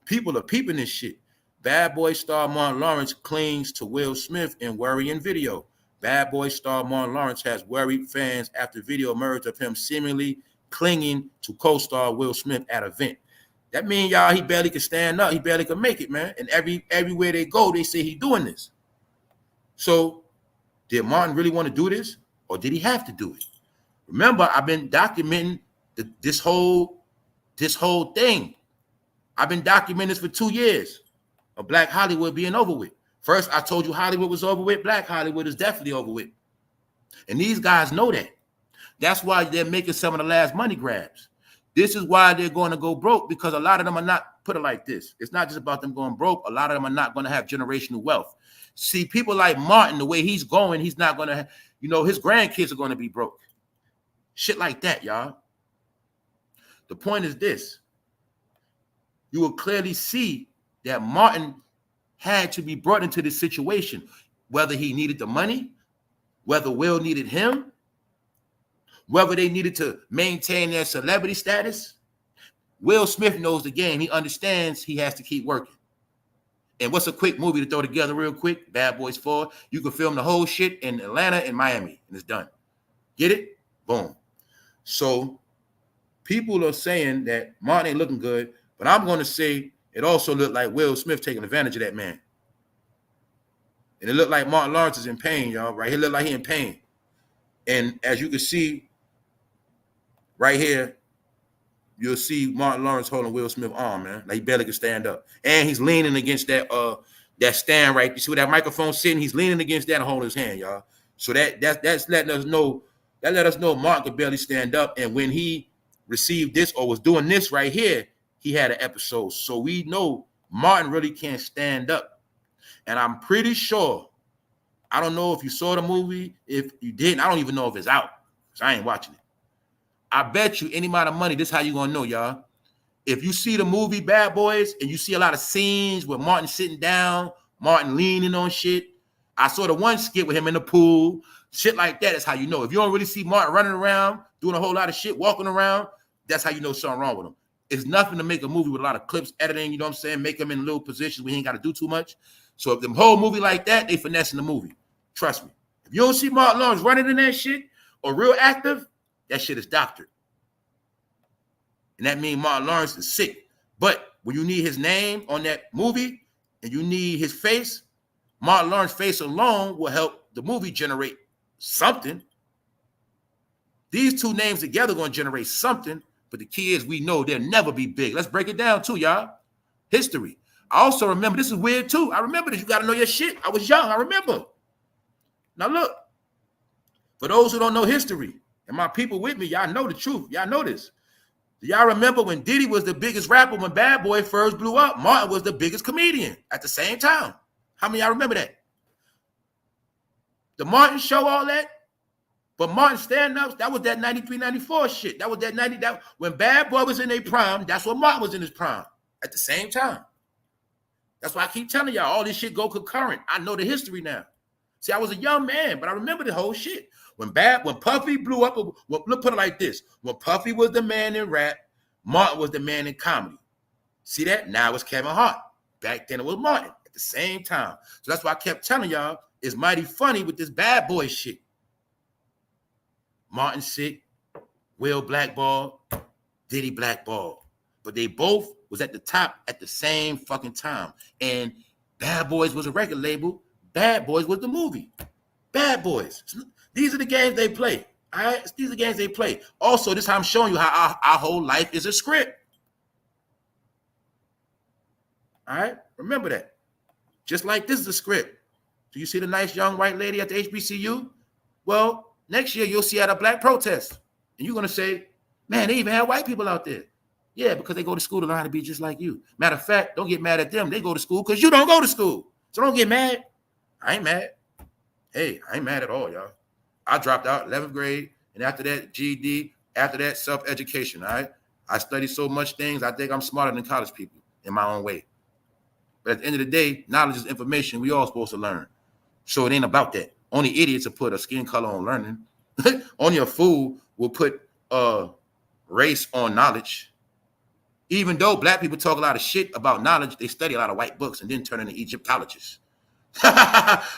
Speaker 1: people are peeping this shit. Bad Boy star Martin Lawrence clings to Will Smith in worrying video. Bad Boy star Martin Lawrence has worried fans after video emerged of him seemingly clinging to co-star Will Smith at an event. That means, y'all, he barely can stand up. He barely can make it, man. And everywhere they go, they say he's doing this. So did Martin really want to do this, or did he have to do it? Remember, I've been documenting this whole thing. I've been documenting this for 2 years of Black Hollywood being over with. First, I told you Hollywood was over with. Black Hollywood is definitely over with. And these guys know that. That's why they're making some of the last money grabs. This is why they're going to go broke, because a lot of them are not, put it like this. It's not just about them going broke. A lot of them are not going to have generational wealth. See, people like Martin, the way he's going, he's not going to, his grandkids are going to be broke. Shit like that, y'all. The point is this. You will clearly see that Martin had to be brought into this situation, whether he needed the money, whether Will needed him, whether they needed to maintain their celebrity status. Will Smith knows the game. He understands he has to keep working. And what's a quick movie to throw together real quick? Bad Boys 4. You can film the whole shit in Atlanta and Miami, and it's done. Get it? Boom. So people are saying that Martin ain't looking good, but I'm going to say it also looked like Will Smith taking advantage of that man. And it looked like Martin Lawrence is in pain, y'all. Right here, look like he in pain. And as you can see right here, you'll see Martin Lawrence holding Will Smith's arm, man. Like he barely can stand up. And he's leaning against that stand right. You see where that microphone sitting? He's leaning against that and holding his hand, y'all. So that's letting us know, that let us know Martin could barely stand up. And when he received this or was doing this right here, he had an episode. So we know Martin really can't stand up. And I'm pretty sure, I don't know if you saw the movie. If you didn't, I don't even know if it's out, because I ain't watching it. I bet you any amount of money, this is how you're going to know, y'all. If you see the movie Bad Boys and you see a lot of scenes with Martin sitting down, Martin leaning on shit. I saw the one skit with him in the pool, shit like that. That's how you know. If you don't really see Martin running around, doing a whole lot of shit, walking around, that's how you know something wrong with him. It's nothing to make a movie with a lot of clips, editing, you know what I'm saying? Make them in little positions where he ain't got to do too much. So if the whole movie like that, they finessing the movie. Trust me. If you don't see Martin Lawrence running in that shit or real active, that shit is doctored. And that means Martin Lawrence is sick. But when you need his name on that movie and you need his face, Martin Lawrence's face alone will help the movie generate something. These two names together are going to generate something. But the key is we know they'll never be big. Let's break it down too, y'all. History. I also remember, this is weird too. I remember this. You got to know your shit. I was young. I remember. Now look, for those who don't know history, and my people with me, y'all know the truth. Y'all know this. Do y'all remember when Diddy was the biggest rapper when Bad Boy first blew up? Martin was the biggest comedian at the same time. How many of y'all remember that? The Martin show, all that? But Martin stand-ups, that was that 93, 94 shit. That was that 90, that when Bad Boy was in their prime, that's when Martin was in his prime at the same time. That's why I keep telling y'all, all this shit go concurrent. I know the history now. See, I was a young man, but I remember the whole shit. When Puffy blew up, let's put it like this. When Puffy was the man in rap, Martin was the man in comedy. See that? Now it's Kevin Hart. Back then it was Martin at the same time. So that's why I kept telling y'all, it's mighty funny with this Bad Boy shit. Martin sick, Will blackball, Diddy blackball. But they both was at the top at the same fucking time. And Bad Boys was a record label. Bad Boys was the movie. Bad Boys. These are the games they play. All right? These are the games they play. Also, this is how I'm showing you how our whole life is a script. All right? Remember that. Just like this is a script. Do you see the nice young white lady at the HBCU? Well, next year, you'll see at a black protest. And you're going to say, man, they even have white people out there. Yeah, because they go to school to learn how to be just like you. Matter of fact, don't get mad at them. They go to school because you don't go to school. So don't get mad. I ain't mad. Hey, I ain't mad at all, y'all. I dropped out 11th grade. And after that, GED. After that, self-education, all right? I studied so much things, I think I'm smarter than college people in my own way. But at the end of the day, knowledge is information we all supposed to learn. So it ain't about that. Only idiots will put a skin color on learning. Only a fool will put race on knowledge. Even though black people talk a lot of shit about knowledge, they study a lot of white books and then turn into Egyptologists.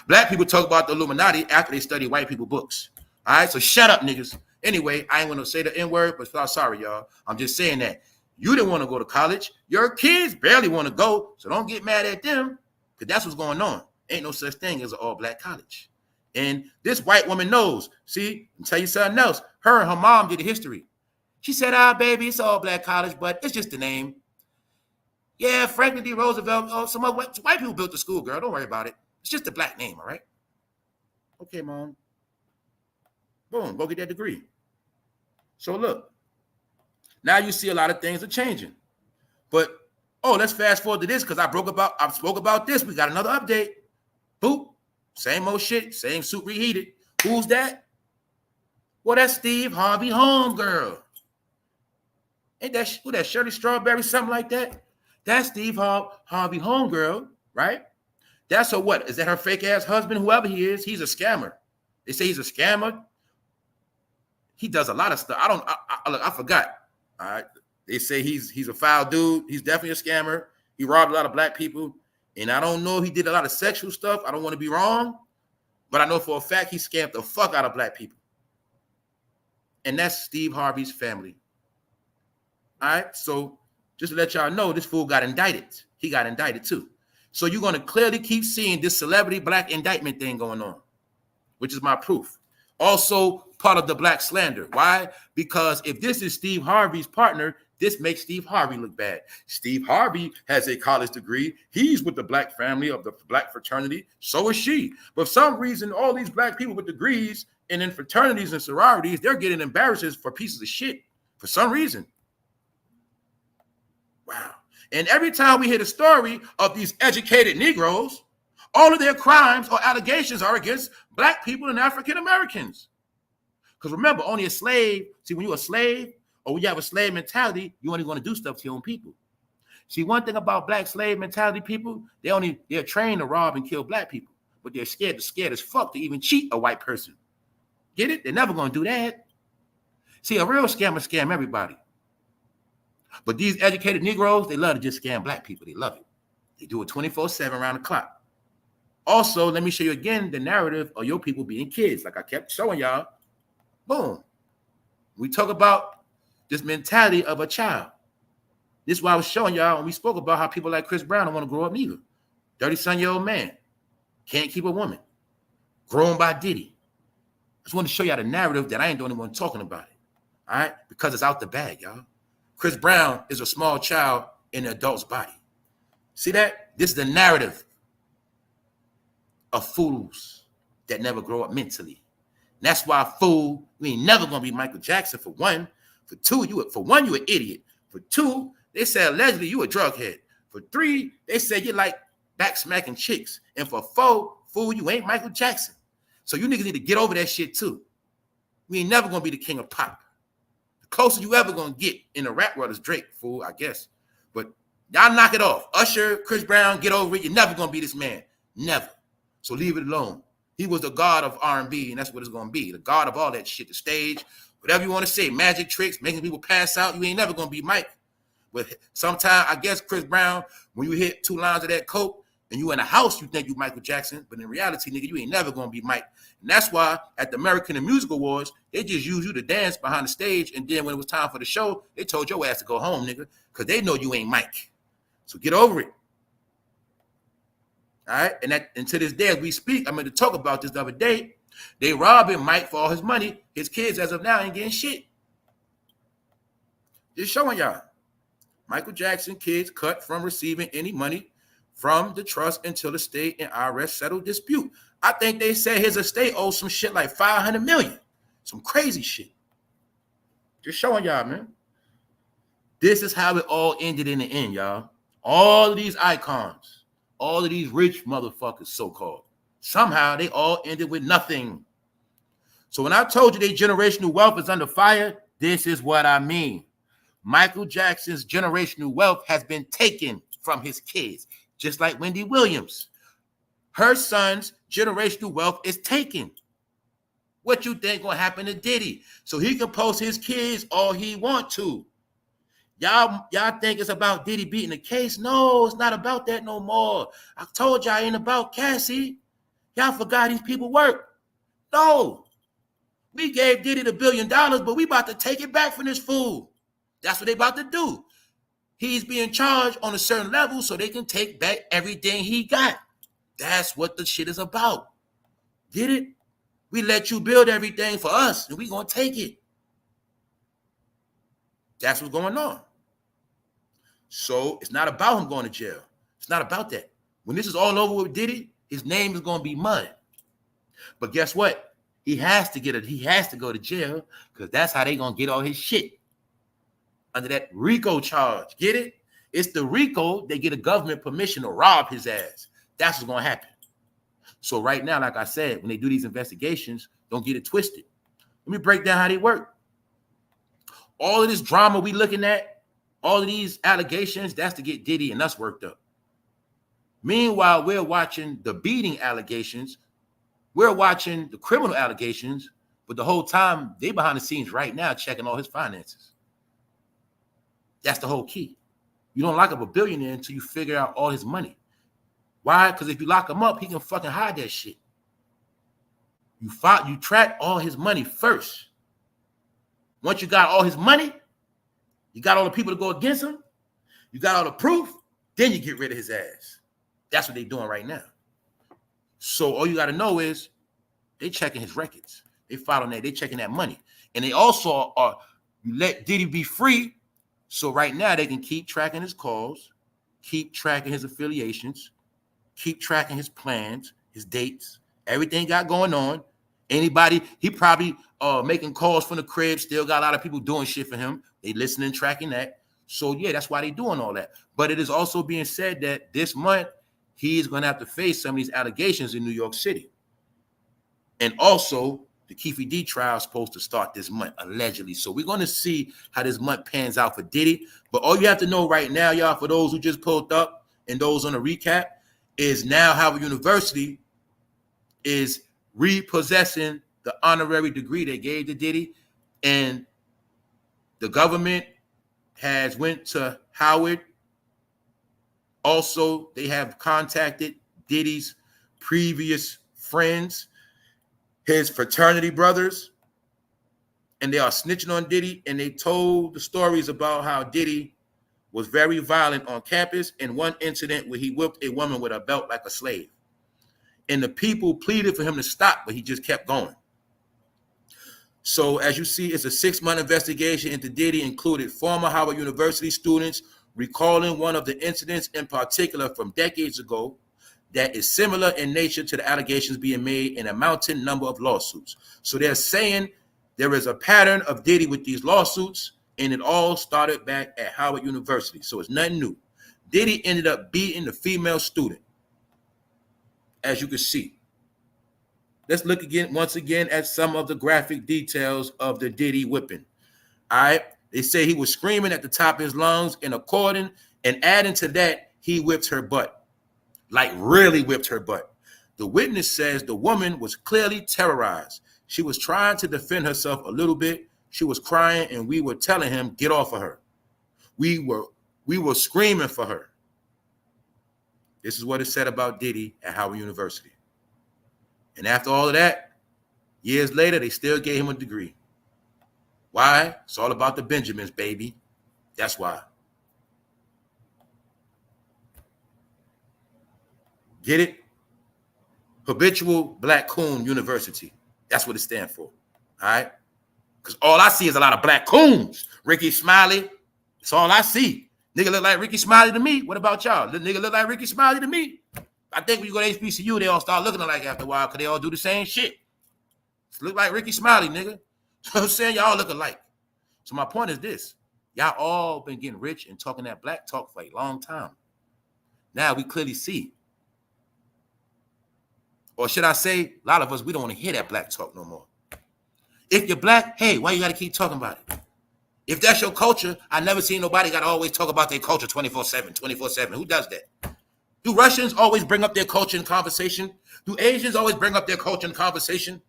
Speaker 1: Black people talk about the Illuminati after they study white people books. All right, so shut up, niggas. Anyway, I ain't going to say the N-word, but sorry, y'all. I'm just saying that. You didn't want to go to college. Your kids barely want to go, so don't get mad at them, because that's what's going on. Ain't no such thing as an all-black college. And this white woman knows. See, I'll tell you something else. Her and her mom did the history. She said, baby, it's all-black college, but it's just the name. Yeah, Franklin D. Roosevelt, some other white people built the school, girl. Don't worry about it. It's just a black name, all right? Okay, mom. Boom, go get that degree. So look, now you see a lot of things are changing. But, oh, let's fast forward to this because I spoke about this. We got another update. Boop. Same old shit, same suit reheated. Who's that? Well, that's Steve Harvey homegirl. Ain't that who that Shirley Strawberry, something like that? That's Steve Harvey homegirl, right? That's her what? Is that her fake ass husband? Whoever he is, he's a scammer. They say he's a scammer. He does a lot of stuff. I forgot. All right. They say he's a foul dude. He's definitely a scammer. He robbed a lot of black people. And I don't know if he did a lot of sexual stuff. I don't want to be wrong. But I know for a fact he scammed the fuck out of black people. And that's Steve Harvey's family. All right. So just to let y'all know, this fool got indicted. He got indicted too. So you're going to clearly keep seeing this celebrity black indictment thing going on, which is my proof. Also part of the black slander. Why? Because if this is Steve Harvey's partner, this makes Steve Harvey look bad. Steve Harvey has a college degree. He's with the black family of the black fraternity. So is she. But for some reason, all these black people with degrees and in fraternities and sororities, they're getting embarrassed for pieces of shit for some reason. Wow. And every time we hear the story of these educated Negroes, all of their crimes or allegations are against black people and African Americans. Because remember, only a slave, see, when you're a slave or when you have a slave mentality, you're only going to do stuff to your own people. See, one thing about black slave mentality people, they're trained to rob and kill black people, but they're scared as fuck to even cheat a white person. Get it? They're never going to do that. See, a real scammer scam everybody. But these educated Negroes, they love to just scam black people. They love it. They do it 24/7 around the clock. Also, let me show you again the narrative of your people being kids, like I kept showing y'all. Boom. We talk about this mentality of a child. This is why I was showing y'all when we spoke about how people like Chris Brown don't want to grow up neither. 30-some-year-old man. Can't keep a woman. Grown by Diddy. I just want to show y'all the narrative that I ain't the only one talking about it. All right? Because it's out the bag, y'all. Chris Brown is a small child in an adult's body. See that? This is the narrative of fools that never grow up mentally. And that's why, fool, we ain't never gonna be Michael Jackson, for one. For two, you an idiot. For two, they say allegedly you a drug head. For three, they say you like back smacking chicks. And for four, fool, you ain't Michael Jackson. So you niggas need to get over that shit too. We ain't never gonna be the king of pop. The closest you ever gonna get in the rap world is Drake, fool, I guess. But y'all knock it off. Usher, Chris Brown, get over it. You're never gonna be this man. Never. So leave it alone. He was the god of R&B, and that's what it's going to be. The god of all that shit, the stage, whatever you want to say, magic tricks, making people pass out. You ain't never going to be Mike. But sometimes, I guess, Chris Brown, when you hit 2 lines of that coke and you in a house, you think you Michael Jackson. But in reality, nigga, you ain't never going to be Mike. And that's why at the American Music Awards, they just use you to dance behind the stage. And then when it was time for the show, they told your ass to go home, nigga, because they know you ain't Mike. So get over it. All right, and to this day, as we speak, I'm going to talk about this the other day. They robbing Mike for all his money. His kids, as of now, ain't getting shit. Just showing y'all. Michael Jackson kids cut from receiving any money from the trust until the state and IRS settle dispute. I think they said his estate owes some shit like $500 million. Some crazy shit. Just showing y'all, man. This is how it all ended in the end, y'all. All of these icons. All of these rich motherfuckers, so-called. Somehow they all ended with nothing. So when I told you their generational wealth is under fire, this is what I mean. Michael Jackson's generational wealth has been taken from his kids, just like Wendy Williams. Her son's generational wealth is taken. What you think gonna happen to Diddy? So he can post his kids all he want to. Y'all think it's about Diddy beating the case? No, it's not about that no more. I told y'all it ain't about Cassie. Y'all forgot these people work. No. We gave Diddy $1 billion, but we about to take it back from this fool. That's what they about to do. He's being charged on a certain level so they can take back everything he got. That's what the shit is about. Get it? We let you build everything for us, and we gonna take it. That's what's going on. So it's not about him going to jail. It's not about that. When this is all over with Diddy, His name is gonna be mud. But guess what? He has to go to jail because that's how they gonna get all his shit. Under that RICO charge. Get it? It's the RICO, they get a government permission to rob his ass. That's what's gonna happen. So right now, like I said, when they do these investigations, don't get it twisted. Let me break down how they work. All of this drama we looking at, all of these allegations, that's to get Diddy and us worked up. Meanwhile, we're watching the beating allegations. We're watching the criminal allegations, but the whole time, they behind the scenes right now checking all his finances. That's the whole key. You don't lock up a billionaire until you figure out all his money. Why? Because if you lock him up, he can fucking hide that shit. You track all his money first. Once you got all his money, you got all the people to go against him, you got all the proof, then you get rid of his ass. That's what they're doing right now. So all you got to know is they checking his records. They following that. They checking that money. And they also are, you let Diddy be free. So right now they can keep tracking his calls, keep tracking his affiliations, keep tracking his plans, his dates, everything got going on. Anybody, he probably making calls from the crib, still got a lot of people doing shit for him. They listening, tracking that. So yeah, that's why they doing all that. But it is also being said that this month, he is going to have to face some of these allegations in New York City. And also, the Keefe D trial is supposed to start this month, allegedly. So we're going to see how this month pans out for Diddy. But all you have to know right now, y'all, for those who just pulled up and those on the recap, is now Howard University is repossessing the honorary degree they gave to Diddy. And the government has went to Howard. Also, they have contacted Diddy's previous friends, his fraternity brothers, and they are snitching on Diddy, and they told the stories about how Diddy was very violent on campus in one incident where he whipped a woman with a belt like a slave. And the people pleaded for him to stop, but he just kept going. So as you see, it's a 6-month investigation into Diddy, included former Howard University students recalling one of the incidents in particular from decades ago that is similar in nature to the allegations being made in a mounting number of lawsuits. So they're saying there is a pattern of Diddy with these lawsuits, and it all started back at Howard University. So it's nothing new. Diddy ended up beating the female student, as you can see. Let's look once again at some of the graphic details of the Diddy whipping. All right. They say he was screaming at the top of his lungs and according, and adding to that, he whipped her butt. Like really whipped her butt. The witness says the woman was clearly terrorized. She was trying to defend herself a little bit. She was crying, and we were telling him, get off of her. We were screaming for her. This is what it said about Diddy at Howard University. And after all of that, years later, they still gave him a degree. Why? It's all about the Benjamins, baby. That's why. Get it? Habitual Black Coon University. That's what it stands for. All right? Because all I see is a lot of black coons. Ricky Smiley. That's all I see. Nigga look like Ricky Smiley to me. What about y'all? The nigga look like Ricky Smiley to me. I think when you go to HBCU, they all start looking alike after a while because they all do the same shit. Look like Ricky Smiley, nigga. So I'm saying y'all look alike. So my point is this. Y'all all been getting rich and talking that black talk for a long time. Now we clearly see. Or should I say, a lot of us, we don't want to hear that black talk no more. If you're black, hey, why you got to keep talking about it? If that's your culture, I never seen nobody got to always talk about their culture 24/7, 24/7. Who does that? Do Russians always bring up their culture in conversation? Do Asians always bring up their culture in conversation?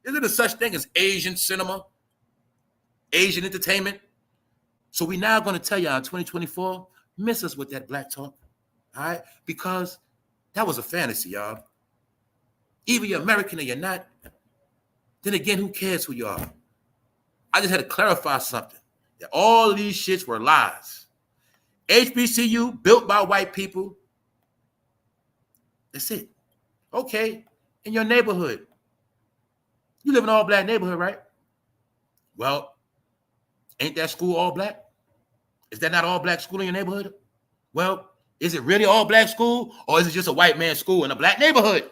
Speaker 1: Isn't there such thing as Asian cinema? Asian entertainment? So we now going to tell y'all in 2024, miss us with that black talk, all right? Because that was a fantasy, y'all. Either you're American or you're not. Then again, who cares who you are? I just had to clarify something. That all of these shits were lies. HBCU built by white people. That's it. Okay, in your neighborhood. You live in an all-black neighborhood, right? Well, ain't that school all black? Is that not all black school in your neighborhood? Well, is it really all black school, or is it just a white man's school in a black neighborhood?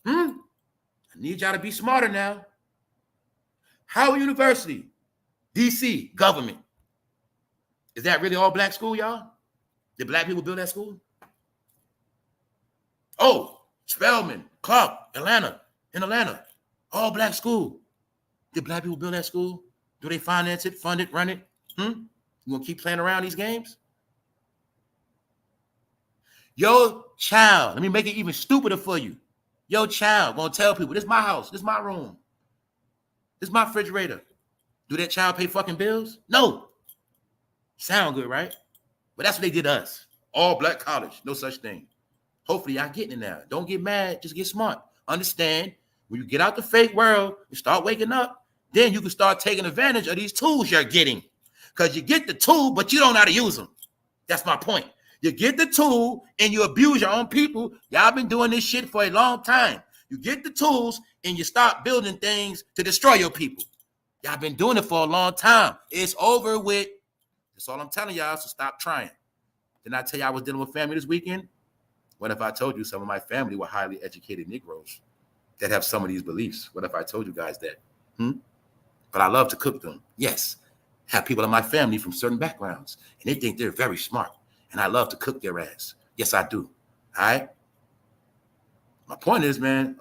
Speaker 1: I need y'all to be smarter now. Howard University, DC, government. Is that really all black school, y'all? Did black people build that school? Oh, Spelman, Clark, Atlanta, in Atlanta, all black school. Did black people build that school? Do they finance it, fund it, run it? You gonna keep playing around these games? Your child, let me make it even stupider for you. Your child gonna tell people, this is my house, this is my room, this is my refrigerator. Do that child pay fucking bills? No. Sound good, right? But that's what they did to us. All black college, no such thing. Hopefully y'all getting it now. Don't get mad, just get smart. Understand, when you get out the fake world and start waking up, then you can start taking advantage of these tools you're getting. Because you get the tool, but you don't know how to use them. That's my point. You get the tool and you abuse your own people. Y'all been doing this shit for a long time. You get the tools and you start building things to destroy your people. Y'all been doing it for a long time. It's over with. That's all I'm telling y'all, so stop trying. Didn't I tell you I was dealing with family this weekend? What if I told you some of my family were highly educated Negroes that have some of these beliefs? What if I told you guys that? But I love to cook them. Yes, have people in my family from certain backgrounds, and they think they're very smart, and I love to cook their ass. Yes, I do. All right? My point is, man,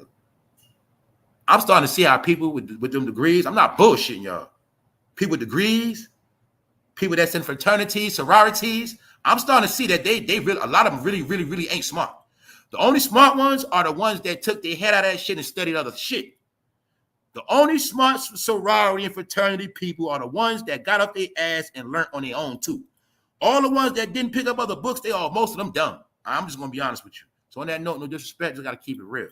Speaker 1: I'm starting to see how people with them degrees, I'm not bullshitting y'all. People with degrees, people that's in fraternities, sororities, I'm starting to see that they really, a lot of them really ain't smart. The only smart ones are the ones that took their head out of that shit and studied other shit. The only smart sorority and fraternity people are the ones that got up their ass and learned on their own too. All the ones that didn't pick up other books, most of them dumb. I'm just gonna be honest with you. So on that note, no disrespect, just gotta keep it real.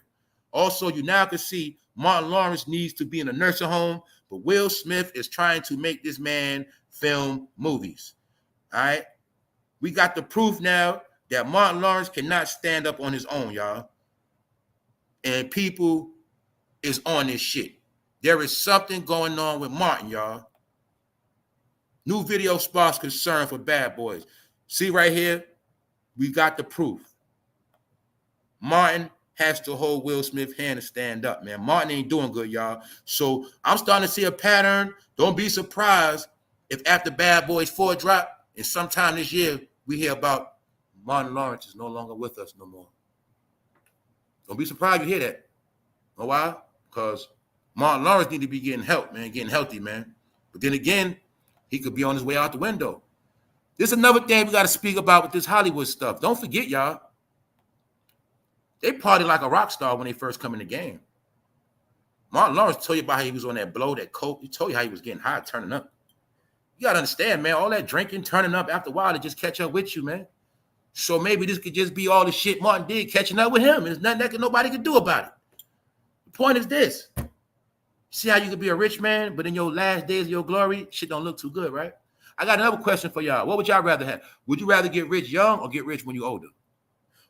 Speaker 1: Also, you now can see Martin Lawrence needs to be in a nursing home, but Will Smith is trying to make this man film movies. All right. We got the proof now that Martin Lawrence cannot stand up on his own, y'all. And people is on this shit. There is something going on with Martin, y'all. New video sparks concern for Bad Boys. See right here, we got the proof. Martin has to hold Will Smith's hand and stand up, man. Martin ain't doing good, y'all. So I'm starting to see a pattern. Don't be surprised if after Bad Boys 4 drop, and sometime this year, we hear about Martin Lawrence is no longer with us no more. Don't be surprised you hear that. Know why? Because Martin Lawrence need to be getting help, man, getting healthy, man. But then again, he could be on his way out the window. This is another thing we got to speak about with this Hollywood stuff. Don't forget, y'all. They party like a rock star when they first come in the game. Martin Lawrence told you about how he was on that blow, that coke. He told you how he was getting high, turning up. You got to understand, man, all that drinking, turning up, after a while, it just catch up with you, man. So maybe this could just be all the shit Martin did catching up with him. There's nothing that nobody could do about it. The point is this. See how you could be a rich man, but in your last days of your glory, shit don't look too good, right? I got another question for y'all. What would y'all rather have? Would you rather get rich young or get rich when you're older?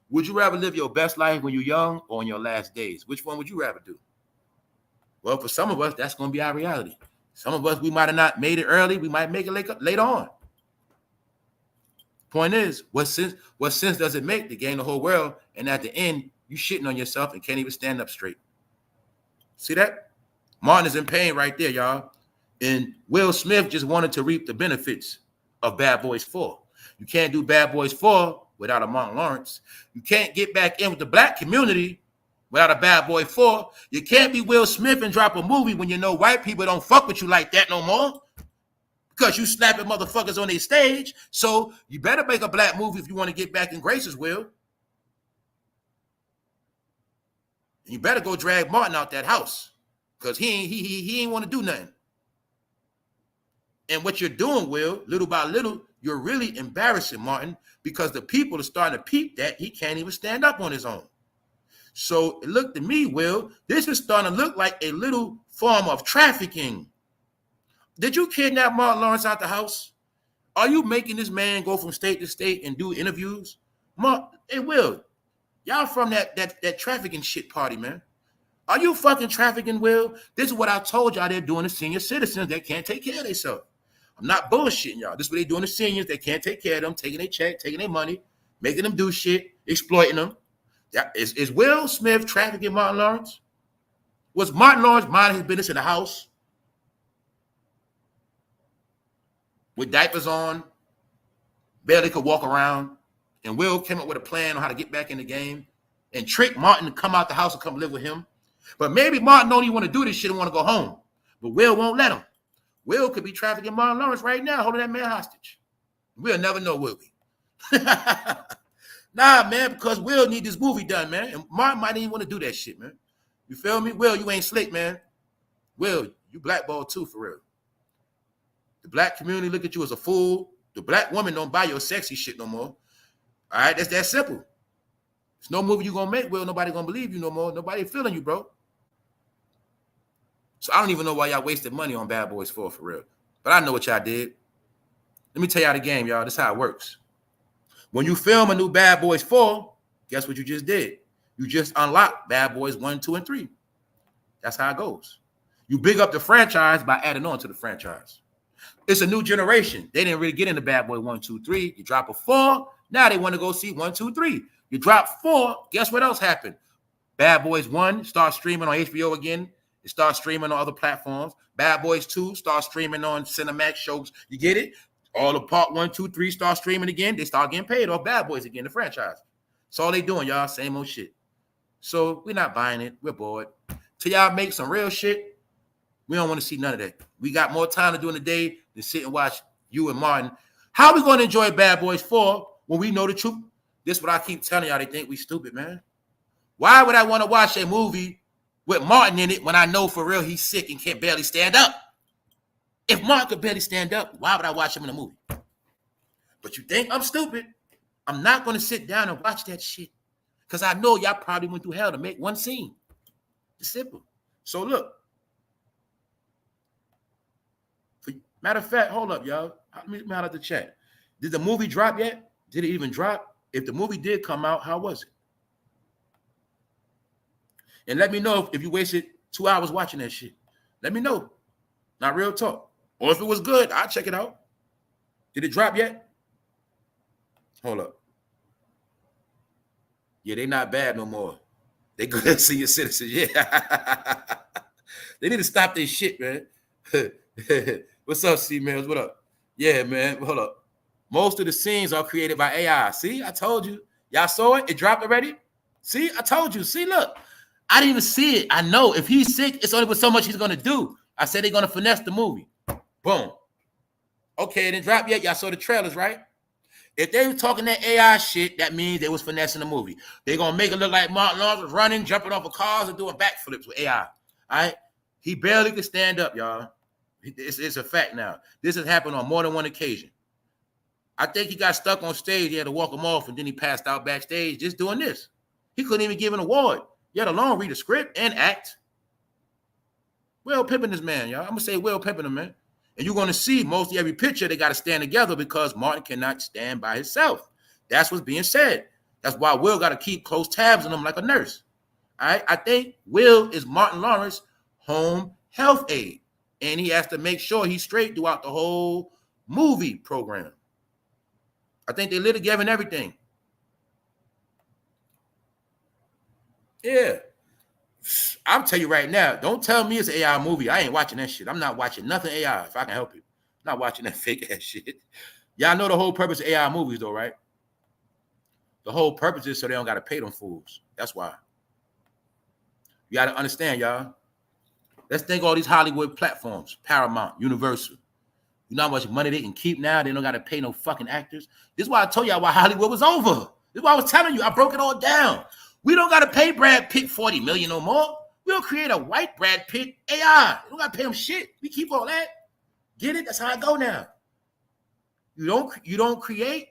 Speaker 1: Would you rather live your best life when you're young or in your last days? Which one would you rather do? Well, for some of us, that's going to be our reality. Some of us, we might have not made it early. We might make it later on. Point is, what sense does it make to gain the whole world, and at the end, you shitting on yourself and can't even stand up straight? See that? Martin is in pain right there, y'all. And Will Smith just wanted to reap the benefits of Bad Boys 4. You can't do Bad Boys 4 without a Martin Lawrence. You can't get back in with the black community without a Bad Boy 4. You can't be Will Smith and drop a movie when you know white people don't fuck with you like that no more because you slapping motherfuckers on their stage. So you better make a black movie if you want to get back in graces, Will. You better go drag Martin out that house because he ain't want to do nothing. And what you're doing, Will, little by little, you're really embarrassing Martin because the people are starting to peep that he can't even stand up on his own. So it looked to me, Will, this is starting to look like a little form of trafficking. Did you kidnap Martin Lawrence out the house? Are you making this man go from state to state and do interviews? Hey, Will, y'all from that trafficking shit party, man. Are you fucking trafficking, Will? This is what I told y'all they're doing to senior citizens that can't take care of themselves. I'm not bullshitting y'all. This is what they're doing to seniors that can't take care of them, taking their check, taking their money, making them do shit, exploiting them. Is Will Smith trafficking Martin Lawrence? Was Martin Lawrence minding his business in the house with diapers on, barely could walk around, and Will came up with a plan on how to get back in the game and trick Martin to come out the house and come live with him? But maybe Martin don't even want to do this shit and want to go home. But Will won't let him. Will could be trafficking Martin Lawrence right now, holding that man hostage. We'll never know, will we? Nah, man, because Will need this movie done, man. And Martin might even want to do that shit, man. You feel me? Will, you ain't slick, man. Will, you blackballed too, for real. The black community look at you as a fool. The black woman don't buy your sexy shit no more. All right, that's that simple. There's no movie you gonna make, Will. Nobody gonna believe you no more. Nobody feeling you, bro. So I don't even know why y'all wasted money on Bad Boys 4 for real. But I know what y'all did. Let me tell y'all the game, y'all. This is how it works. When you film a new Bad Boys 4, guess what you just did? You just unlocked Bad Boys 1, 2, and 3. That's how it goes. You big up the franchise by adding on to the franchise. It's a new generation. They didn't really get into Bad Boy 1, 2, 3. You drop a 4. Now they want to go see 1, 2, 3. You drop 4. Guess what else happened? Bad Boys 1 starts streaming on HBO again. It starts streaming on other platforms. Bad Boys 2 starts streaming on Cinemax shows. You get it? All the part 1, 2, 3 start streaming again. They start getting paid off Bad Boys again, the franchise. That's all they doing, y'all. Same old shit. So we're not buying it. We're bored. Till y'all make some real shit, we don't want to see none of that. We got more time to do in the day than sit and watch you and Martin. How are we going to enjoy Bad Boys 4 when we know the truth? This is what I keep telling y'all. They think we stupid, man. Why would I want to watch a movie with Martin in it when I know for real he's sick and can't barely stand up? If Martin could barely stand up, why would I watch him in a movie? But you think I'm stupid? I'm not going to sit down and watch that shit because I know y'all probably went through hell to make one scene. It's simple. So look. Matter of fact, hold up, y'all. Let me out of the chat. Did the movie drop yet? Did it even drop? If the movie did come out, how was it? And let me know if you wasted 2 hours watching that shit. Let me know. Not real talk. Or if it was good, I'll check it out. Did it drop yet? Hold up. Yeah, they not bad no more. They good senior citizens. Yeah. They need to stop this shit, man. What's up, C-Mills? What up? Yeah, man. Hold up. Most of the scenes are created by AI. See, I told you. Y'all saw it? It dropped already? See, I told you. See, look. I didn't even see it. I know if he's sick, it's only with so much he's going to do. I said they're going to finesse the movie. Boom. Okay, it didn't drop yet. Y'all saw the trailers, right? If they were talking that AI shit, that means they was finessing the movie. They're going to make it look like Martin Lawrence was running, jumping off of cars, and doing backflips with AI. All right? He barely could stand up, y'all. It's a fact now. This has happened on more than one occasion. I think he got stuck on stage. He had to walk him off, and then he passed out backstage just doing this. He couldn't even give an award, yet alone read a script and act. Will pimping this man, y'all. I'm going to say Will pimping him, man. And you're going to see mostly every picture they got to stand together because Martin cannot stand by himself. That's what's being said. That's why Will got to keep close tabs on him like a nurse. All right? I think Will is Martin Lawrence's home health aide. And he has to make sure he's straight throughout the whole movie program. I think they live together and everything. Yeah. I'll tell you right now, don't tell me it's an AI movie. I ain't watching that shit. I'm not watching nothing AI if I can help you. I'm not watching that fake ass shit. Y'all know the whole purpose of AI movies though, right? The whole purpose is so they don't got to pay them fools. That's why. You got to understand, y'all. Let's think of all these Hollywood platforms, Paramount, Universal. You know how much money they can keep now? They don't got to pay no fucking actors. This is why I told y'all why Hollywood was over. This is why I was telling you. I broke it all down. We don't got to pay Brad Pitt $40 million no more. We'll create a white Brad Pitt AI. We don't got to pay him shit. We keep all that. Get it? That's how I go now. You don't create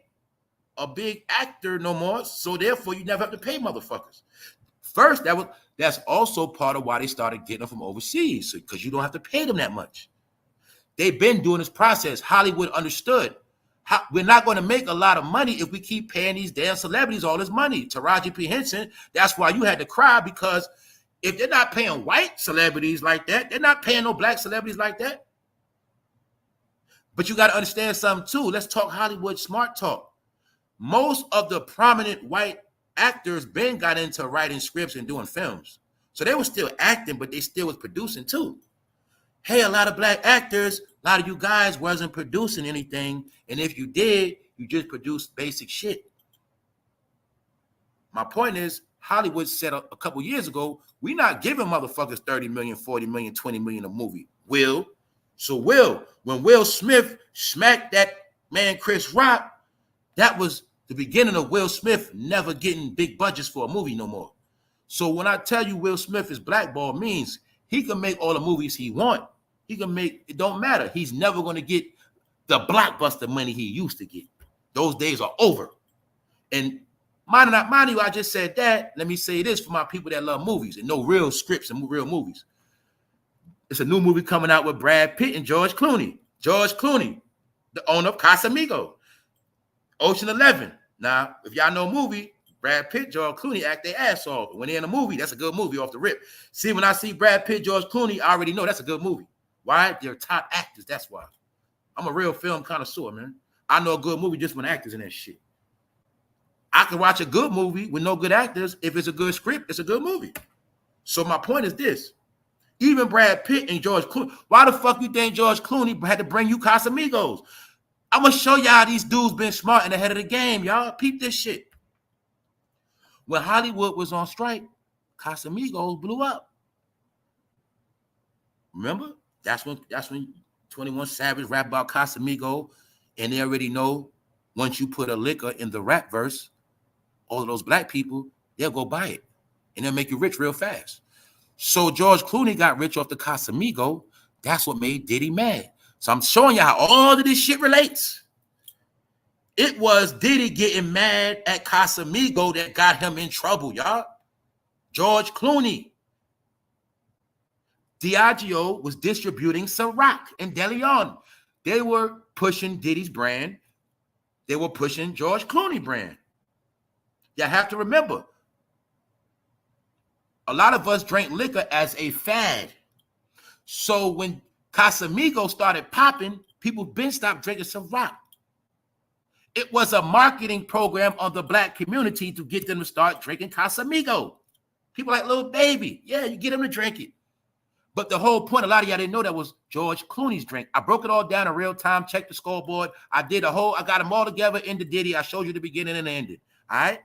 Speaker 1: a big actor no more, so therefore you never have to pay motherfuckers. First, that's also part of why they started getting them from overseas, because you don't have to pay them that much. They've been doing this process. Hollywood understood. We're not going to make a lot of money if we keep paying these damn celebrities all this money. Taraji P. Henson, that's why you had to cry, because if they're not paying white celebrities like that, they're not paying no black celebrities like that. But you got to understand something too. Let's talk Hollywood smart talk. Most of the prominent white actors Ben got into writing scripts and doing films. So they were still acting, but they still was producing too. Hey, a lot of black actors, a lot of you guys wasn't producing anything. And if you did, you just produced basic shit. My point is, Hollywood said a couple years ago, we not giving motherfuckers 30 million, 40 million, 20 million a movie. So when Will Smith smacked that man Chris Rock, that was the beginning of Will Smith never getting big budgets for a movie no more. So when I tell you Will Smith is blackballed, means he can make all the movies he want. He can make, it don't matter. He's never going to get the blockbuster money he used to get. Those days are over. And mind you, I just said that. Let me say this for my people that love movies and know real scripts and real movies. It's a new movie coming out with Brad Pitt and George Clooney. George Clooney, the owner of Casamigo, Ocean 11. Now, if y'all know movie, Brad Pitt, George Clooney act their ass off. When they're in a movie, that's a good movie off the rip. See, when I see Brad Pitt, George Clooney, I already know that's a good movie. Why? They're top actors. That's why. I'm a real film connoisseur, man. I know a good movie just when actors in that shit. I can watch a good movie with no good actors. If it's a good script, it's a good movie. So my point is this. Even Brad Pitt and George Clooney, why the fuck you think George Clooney had to bring you Casamigos? I'm going to show y'all these dudes been smart and ahead of the game, y'all. Peep this shit. When Hollywood was on strike, Casamigos blew up. Remember? That's when 21 Savage rap about Casamigo, and they already know once you put a liquor in the rap verse, all of those black people, they'll go buy it, and they'll make you rich real fast. So George Clooney got rich off the Casamigo. That's what made Diddy mad. So I'm showing you how all of this shit relates. It was Diddy getting mad at Casamigo that got him in trouble, y'all. George Clooney. Diageo was distributing Ciroc and De Leon. They were pushing Diddy's brand. They were pushing George Clooney brand. You have to remember, a lot of us drank liquor as a fad. So when Casamigo started popping, people been stopped drinking Ciroc. It was a marketing program on the black community to get them to start drinking Casamigo. People like Lil Baby. Yeah, you get them to drink it. But the whole point, a lot of y'all didn't know that was George Clooney's drink. I broke it all down in real time, checked the scoreboard. I got them all together in the Diddy. I showed you the beginning and the ending. All right?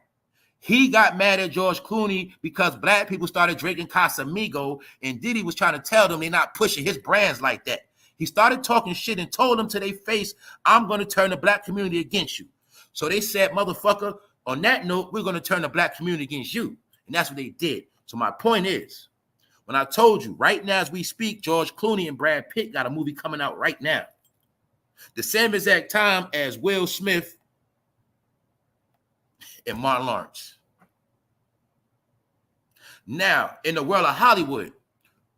Speaker 1: He got mad at George Clooney because black people started drinking Casamigo, and Diddy was trying to tell them they're not pushing his brands like that. He started talking shit and told them to their face, I'm going to turn the black community against you. So they said, motherfucker, on that note, we're going to turn the black community against you. And that's what they did. So my point is, when I told you, right now as we speak, George Clooney and Brad Pitt got a movie coming out right now. The same exact time as Will Smith and Martin Lawrence. Now, in the world of Hollywood,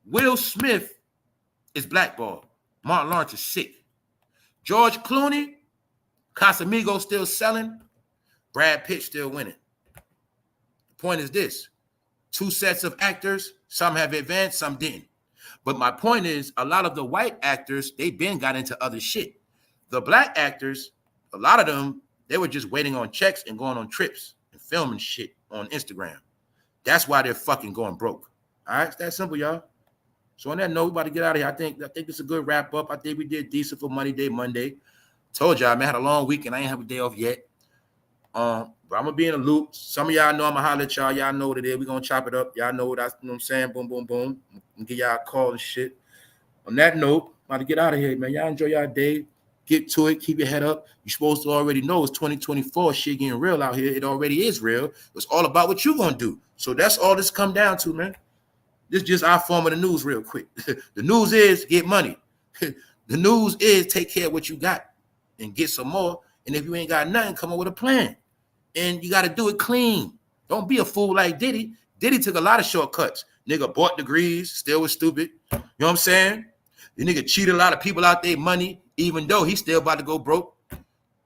Speaker 1: Will Smith is blackballed. Martin Lawrence is sick. George Clooney, Casamigo still selling. Brad Pitt still winning. The point is this. Two sets of actors. Some have advanced, some didn't. But my point is, a lot of the white actors, they been got into other shit. The black actors, a lot of them, they were just waiting on checks and going on trips and filming shit on Instagram. That's why they're fucking going broke. All right, it's that simple, y'all. So on that note, we about to get out of here. I think it's a good wrap up. I think we did decent for Money Day Monday. Told y'all, man, I had a long weekend. I ain't have a day off yet. But I'm gonna be in a loop. Some of y'all know I'm gonna holler at y'all. Y'all know what it is. We're gonna chop it up. Y'all know what I'm saying. Boom, boom, boom. I'm gonna give y'all a call and shit. On that note, I'm about to get out of here, man. Y'all enjoy y'all day. Get to it. Keep your head up. You're supposed to already know it's 2024. Shit getting real out here. It already is real. It's all about what you gonna do. So that's all this come down to, man. This is just our form of the news real quick. The news is get money. The news is take care of what you got and get some more. And if you ain't got nothing, come up with a plan. And you got to do it clean. Don't be a fool like Diddy. Diddy took a lot of shortcuts. Nigga bought degrees, still was stupid. You know what I'm saying? The nigga cheated a lot of people out their money, even though he's still about to go broke.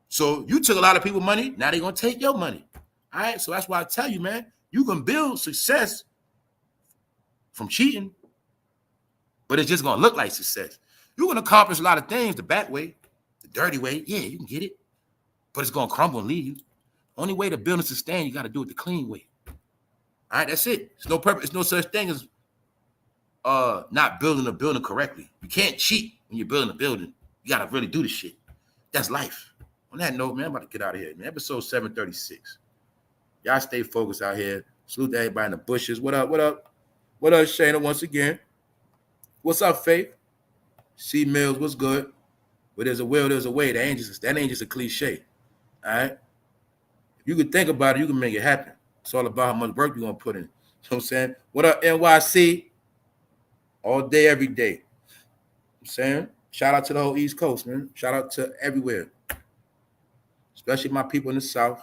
Speaker 1: So you took a lot of people's money. Now they're going to take your money. All right? So that's why I tell you, man, you can build success from cheating, but it's just going to look like success. You're going to accomplish a lot of things the back way, the dirty way. Yeah, you can get it, but it's going to crumble and leave you. Only way to build and sustain, you got to do it the clean way. All right, that's it. There's no purpose. There's no such thing as not building a building correctly. You can't cheat when you're building a building. You got to really do the shit. That's life. On that note, man, I'm about to get out of here, man. Episode 736. Y'all stay focused out here. Salute to everybody in the bushes. What up? What up? What up, Shayna, once again? What's up, Faith? C Mills, what's good? Where there's a will, there's a way. That ain't just a cliche. All right? If you can think about it, you can make it happen. It's all about how much work you're going to put in. You know what I'm saying? What up, NYC? All day, every day. You know what I'm saying? Shout out to the whole East Coast, man. Shout out to everywhere. Especially my people in the South.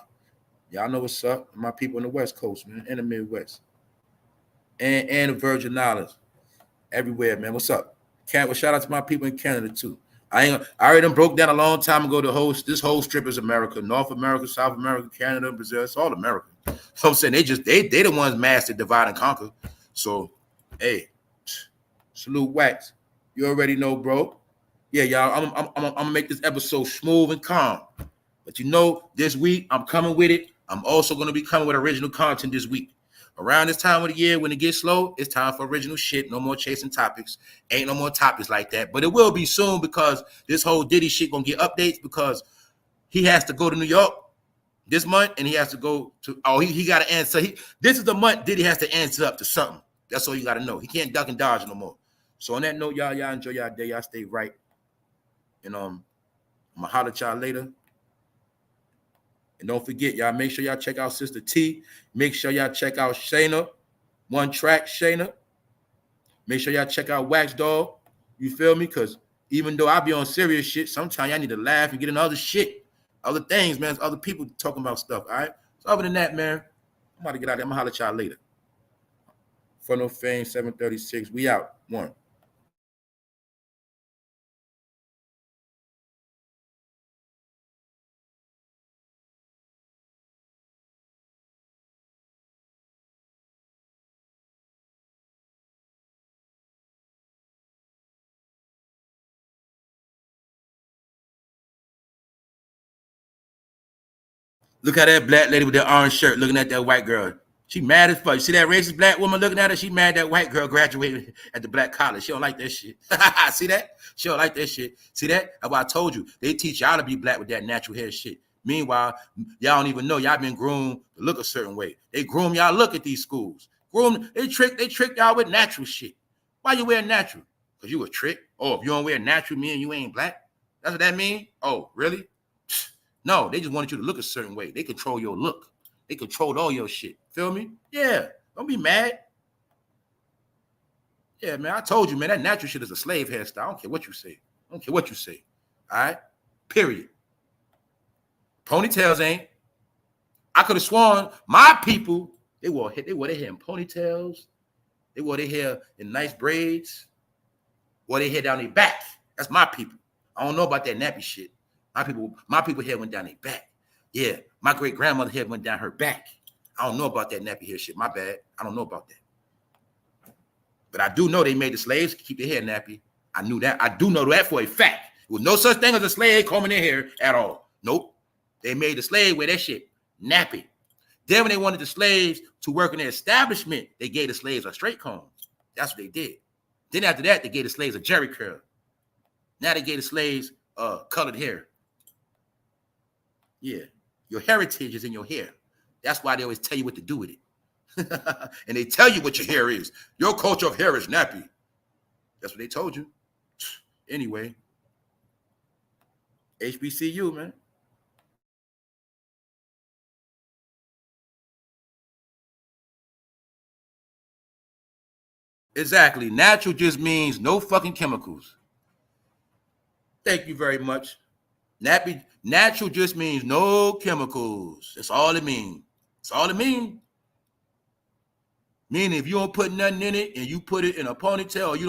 Speaker 1: Y'all know what's up. My people in the West Coast, man, and the Midwest. And the Virgin Islands. Everywhere, man. What's up? Well, shout out to my people in Canada, too. I already done broke down a long time ago this whole strip is America. North America, South America, Canada, Brazil. It's all America. So I'm saying they the ones mastered divide and conquer. So, hey, salute Wax. You already know, bro. Yeah, y'all, I'm gonna make this episode smooth and calm. But you know, this week I'm coming with it. I'm also gonna be coming with original content this week. Around this time of the year, when it gets slow, it's time for original shit. No more chasing topics. Ain't no more topics like that. But it will be soon because this whole Diddy shit gonna get updates because he has to go to New York this month and he has to go to, he got to answer. This is the month Diddy has to answer up to something. That's all you got to know. He can't duck and dodge no more. So on that note, y'all enjoy y'all day. Y'all stay right. And I'm going to holler at y'all later. And don't forget, y'all, make sure y'all check out Sister T. Make sure y'all check out Shayna. One Track Shayna. Make sure y'all check out Wax Dog. You feel me? Because even though I be on serious shit, sometimes y'all need to laugh and get into other shit. Other things, man. Other people talking about stuff, all right? So other than that, man, I'm about to get out there. I'm going to holler at y'all later. Fun of Fame, 736. We out. One. Look at that black lady with that orange shirt looking at that white girl. She mad as fuck. You see that racist black woman looking at her? She mad that white girl graduated at the black college. She don't like that shit. See that? She don't like that shit. See that? That's why I told you. They teach y'all to be black with that natural hair shit. Meanwhile, y'all don't even know y'all been groomed to look a certain way. They groom y'all look at these schools. They trick y'all with natural shit. Why you wear natural? Because you a trick? Oh, if you don't wear natural, mean you ain't black? That's what that mean? Oh, really? No, they just wanted you to look a certain way. They control your look. They controlled all your shit. Feel me? Yeah. Don't be mad. Yeah, man. I told you, man, that natural shit is a slave hairstyle. I don't care what you say. I don't care what you say. All right? Period. Ponytails ain't. I could have sworn my people, they wore their hair in ponytails. They wore their hair in nice braids. Wore their hair down their back. That's my people. I don't know about that nappy shit. My people hair went down their back. Yeah, my great grandmother hair went down her back. I don't know about that nappy hair shit. My bad. I don't know about that. But I do know they made the slaves keep their hair nappy. I knew that. I do know that for a fact. There was no such thing as a slave combing their hair at all. Nope. They made the slave wear that shit nappy. Then when they wanted the slaves to work in their establishment, they gave the slaves a straight comb. That's what they did. Then after that, they gave the slaves a jerry curl. Now they gave the slaves colored hair. Yeah, your heritage is in your hair. That's why they always tell you what to do with it. And they tell you what your hair is. Your culture of hair is nappy. That's what they told you. Anyway, HBCU, man. Exactly. Natural just means no fucking chemicals. Thank you very much. Natural just means no chemicals. That's all it means. That's all it means. Meaning if you don't put nothing in it and you put it in a ponytail, or you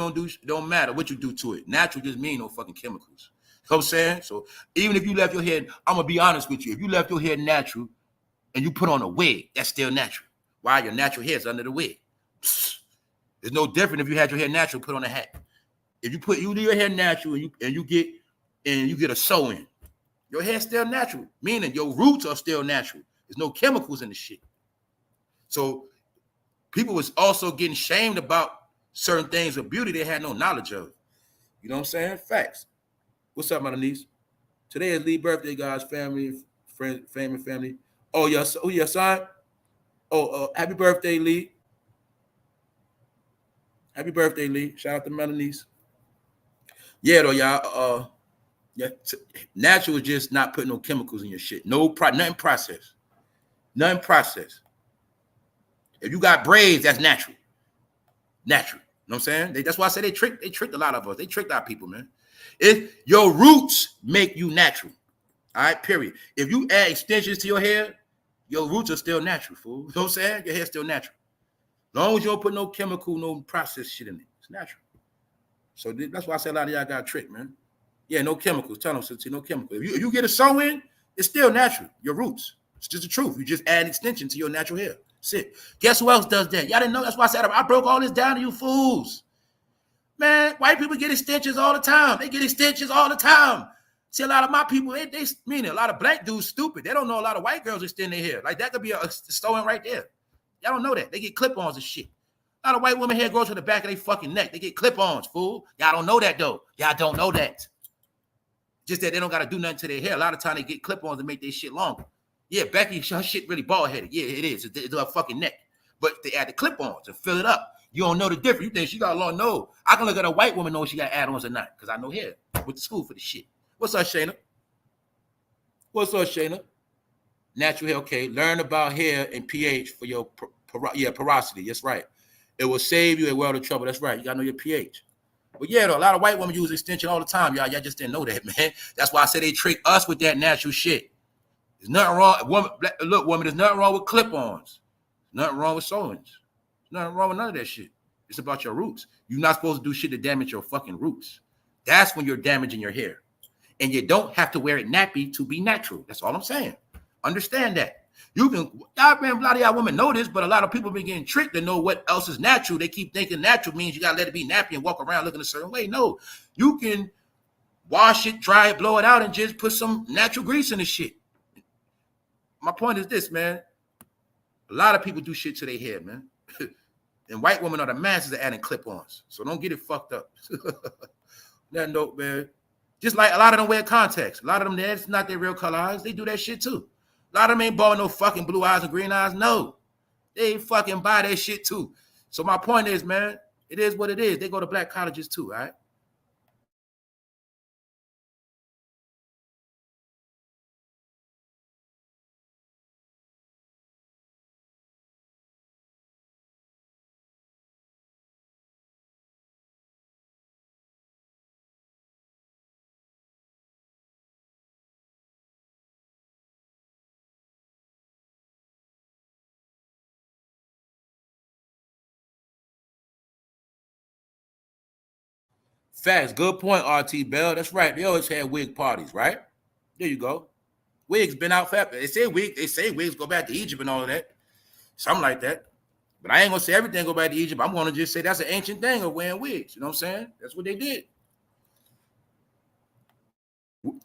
Speaker 1: don't matter what you do to it. Natural just means no fucking chemicals. You know what I'm saying? So even if you left your hair, I'm gonna be honest with you. If you left your hair natural and you put on a wig, that's still natural. Why? Your natural hair is under the wig. It's no different if you had your hair natural, put on a hat. If you leave your hair natural and you get a sew-in, your hair's still natural, meaning your roots are still natural. There's no chemicals in the shit. So people was also getting shamed about certain things of beauty they had no knowledge of. You know what I'm saying? Facts. What's up, my niece? Today is Lee's birthday, guys. Family, friend, family. Oh, your son? Oh, happy birthday, Lee. Happy birthday, Lee. Shout out to Melanies. Yeah, though, y'all. Natural is just not putting no chemicals in your shit. Nothing processed. Nothing processed. If you got braids, that's natural. Natural. You know what I'm saying? That's why I say they tricked a lot of us. They tricked our people, man. If your roots make you natural. All right, period. If you add extensions to your hair, your roots are still natural, fool. You know what I'm saying? Your hair's still natural. As long as you don't put no chemical, no processed shit in it, it's natural. So that's why I say a lot of y'all got tricked, man. Yeah, no chemicals. Tell them, no chemicals. If you get a sew in, it's still natural. Your roots. It's just the truth. You just add an extension to your natural hair. That's it. Guess who else does that? Y'all didn't know. That's why I said I broke all this down to you fools. Man, white people get extensions all the time. They get extensions all the time. See, a lot of my people, they meaning a lot of black dudes stupid. They don't know a lot of white girls extend their hair. Like that could be a sew-in right there. Y'all don't know that. They get clip-ons and shit. A lot of white women hair goes to the back of their fucking neck. They get clip-ons, fool. Y'all don't know that, though. Y'all don't know that. Just that they don't got to do nothing to their hair. A lot of time they get clip-ons to make their shit longer. Yeah, Becky, her shit really bald-headed. Yeah, it is. It's her fucking neck. But they add the clip-ons to fill it up. You don't know the difference. You think she got a long nose. I can look at a white woman know if she got add-ons or not because I know hair. Went to school for the shit. What's up, Shayna? What's up, Shayna? Natural hair, okay. Learn about hair and pH for your porosity. That's right. It will save you a world of trouble. That's right. You got to know your pH. But yeah, though, a lot of white women use extension all the time. Y'all just didn't know that, man. That's why I say they trick us with that natural shit. There's nothing wrong. Look, woman, there's nothing wrong with clip-ons. Nothing wrong with sew-ins. Nothing wrong with none of that shit. It's about your roots. You're not supposed to do shit to damage your fucking roots. That's when you're damaging your hair. And you don't have to wear it nappy to be natural. That's all I'm saying. Understand that. You can, y'all, man, a lot of y'all women know this, but a lot of people been getting tricked to know what else is natural. They keep thinking natural means you got to let it be nappy and walk around looking a certain way. No, you can wash it, dry it, blow it out, and just put some natural grease in the shit. My point is this, man. A lot of people do shit to their hair, man. And white women are the masters of adding clip-ons. So don't get it fucked up. That note, man. Just like a lot of them wear contacts. A lot of them, that's not their real color eyes. They do that shit too. A lot of them ain't born no fucking blue eyes and green eyes. No. They fucking buy that shit too. So my point is, man, it is what it is. They go to black colleges too, all right? Facts. Good point, RT Bell. That's right. They always had wig parties, right? There you go. Wigs been out forever. They say wigs go back to Egypt and all of that. Something like that. But I ain't gonna say everything go back to Egypt. I'm gonna just say that's an ancient thing of wearing wigs. You know what I'm saying? That's what they did.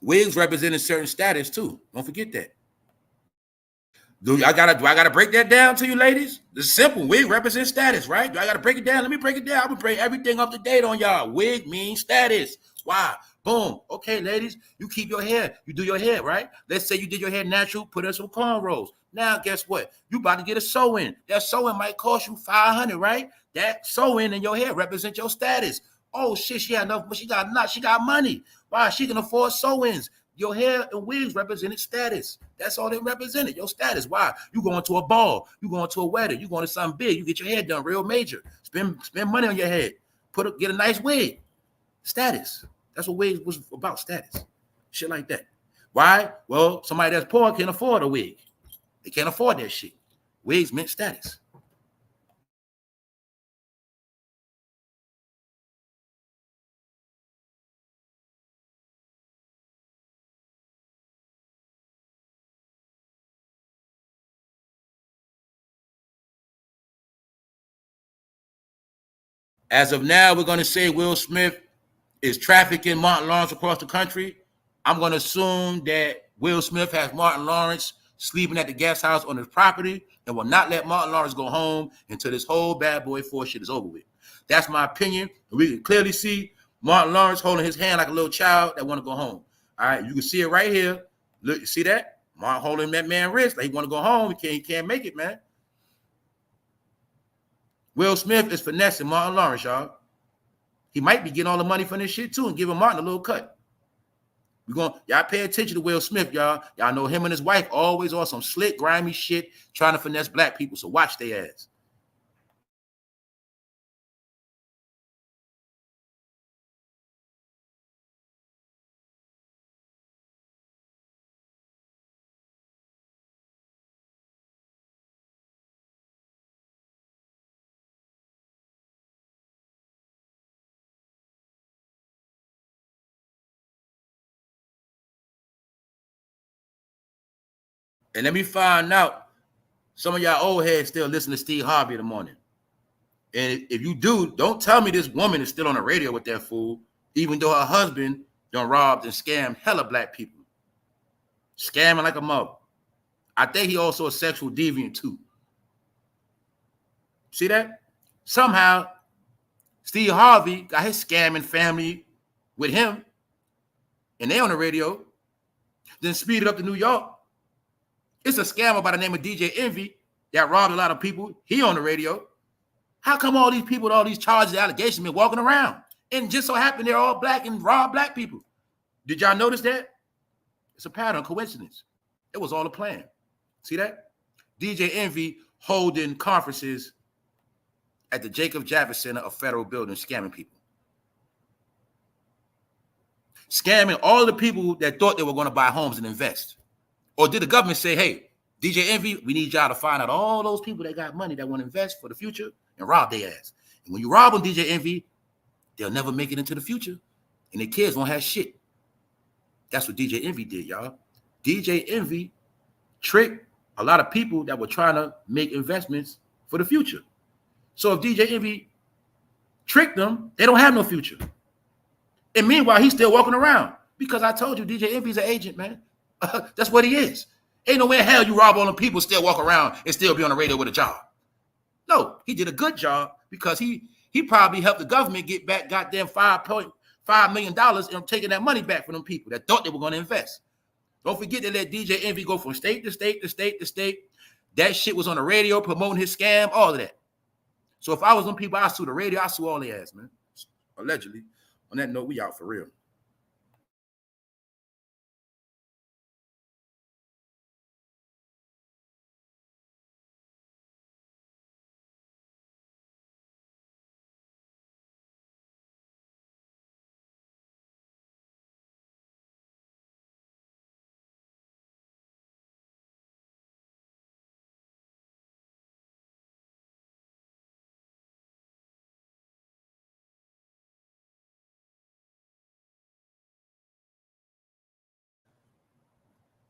Speaker 1: Wigs represented certain status too. Don't forget that. Do I gotta break that down to you, ladies? It's simple. Wig represents status, right? Do I gotta break it down? Let me break it down. I'm gonna break everything up to date on y'all. Wig means status. Why? Boom. Okay, ladies, you keep your hair. You do your hair, right? Let's say you did your hair natural, put in some cornrows. Now, guess what? You about to get a sew-in. That sew-in might cost you $500, right? That sew-in in your hair represents your status. Oh shit, she had enough, but she got money. Why? She can afford sew-ins. Your hair and wigs represented status. That's all they represented, your status. Why? You going to a ball, you going to a wedding, you going to something big, you get your hair done real major. Spend money on your head. Get a nice wig. Status. That's what wigs was about, status. Shit like that. Why? Well, somebody that's poor can't afford a wig. They can't afford that shit. Wigs meant status. As of now, we're going to say Will Smith is trafficking Martin Lawrence across the country. I'm going to assume that Will Smith has Martin Lawrence sleeping at the guest house on his property, and will not let Martin Lawrence go home until this whole Bad Boy 4 shit is over with. That's my opinion. We can clearly see Martin Lawrence holding his hand like a little child that want to go home. All right, you can see it right here. Look, you see that? Martin holding that man's wrist like he want to go home. He can't make it, man. Will Smith is finessing Martin Lawrence, y'all. He might be getting all the money from this shit too and giving Martin a little cut. Y'all pay attention to Will Smith, y'all. Y'all know him and his wife always on some slick, grimy shit trying to finesse black people. So watch their ass. And let me find out, some of y'all old heads still listen to Steve Harvey in the morning. And if you do, don't tell me this woman is still on the radio with that fool, even though her husband done robbed and scammed hella black people. Scamming like a mother. I think he also a sexual deviant too. See that? Somehow, Steve Harvey got his scamming family with him, and they on the radio. Then speed it up to New York. It's a scammer by the name of DJ Envy that robbed a lot of people. He on the radio. How come all these people with all these charges, allegations, been walking around? And just so happened they're all black and robbed black people. Did y'all notice that? It's a pattern, coincidence. It was all a plan. See that? DJ Envy holding conferences at the Jacob Javits Center, a federal building, scamming people. Scamming all the people that thought they were going to buy homes and invest. Or did the government say, hey, DJ Envy, we need y'all to find out all those people that got money that want to invest for the future and rob their ass. And when you rob them, DJ Envy, they'll never make it into the future. And their kids won't have shit. That's what DJ Envy did, y'all. DJ Envy tricked a lot of people that were trying to make investments for the future. So if DJ Envy tricked them, they don't have no future. And meanwhile, he's still walking around. Because I told you, DJ Envy's an agent, man. That's what he is. Ain't no way in hell you rob all the people, still walk around and still be on the radio with a job. No, he did a good job because he probably helped the government get back goddamn $5.5 million and taking that money back from them people that thought they were going to invest. Don't forget to let DJ Envy go from state to state to state to state. That shit was on the radio promoting his scam, all of that. So if I was them people, I'd sue the radio, I'd sue all their ass, man. Allegedly. On that note, we out for real.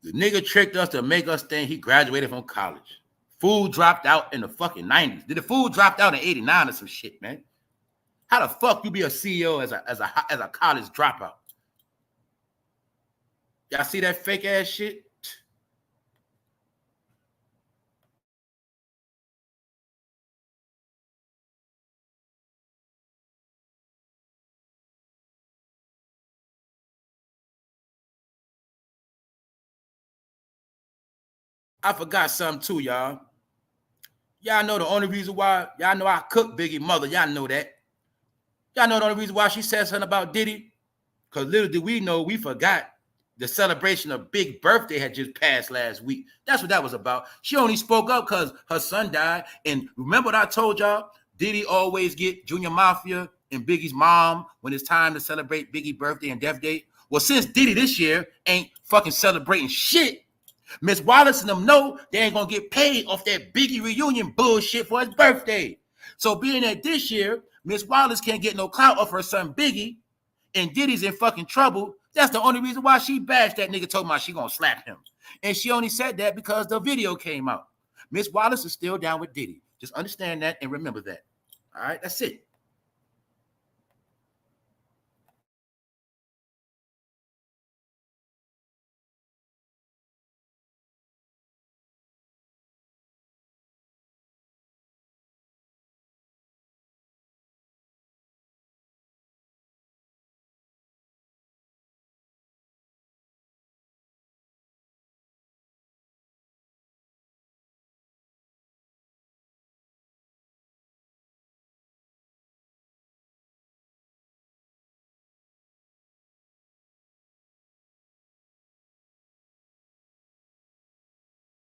Speaker 1: The nigga tricked us to make us think he graduated from college. Fool dropped out in the fucking 90s. Did the fool dropped out in 89 or some shit, man? How the fuck you be a CEO as a college dropout? Y'all see that fake ass shit? I forgot something too, y'all. Y'all know the only reason why, y'all know I cook Biggie mother. Y'all know that. Y'all know the only reason why she said something about Diddy? Because little did we know, we forgot the celebration of Big birthday had just passed last week. That's what that was about. She only spoke up because her son died. And remember what I told y'all? Diddy always get Junior Mafia and Biggie's mom when it's time to celebrate Biggie birthday and death date. Well, since Diddy this year ain't fucking celebrating shit, Miss Wallace and them know they ain't gonna get paid off that Biggie reunion bullshit for his birthday. So being that this year, Miss Wallace can't get no clout off her son Biggie, and Diddy's in fucking trouble, that's the only reason why she bashed that nigga, told me she gonna slap him. And she only said that because the video came out. Miss Wallace is still down with Diddy. Just understand that and remember that. All right, that's it.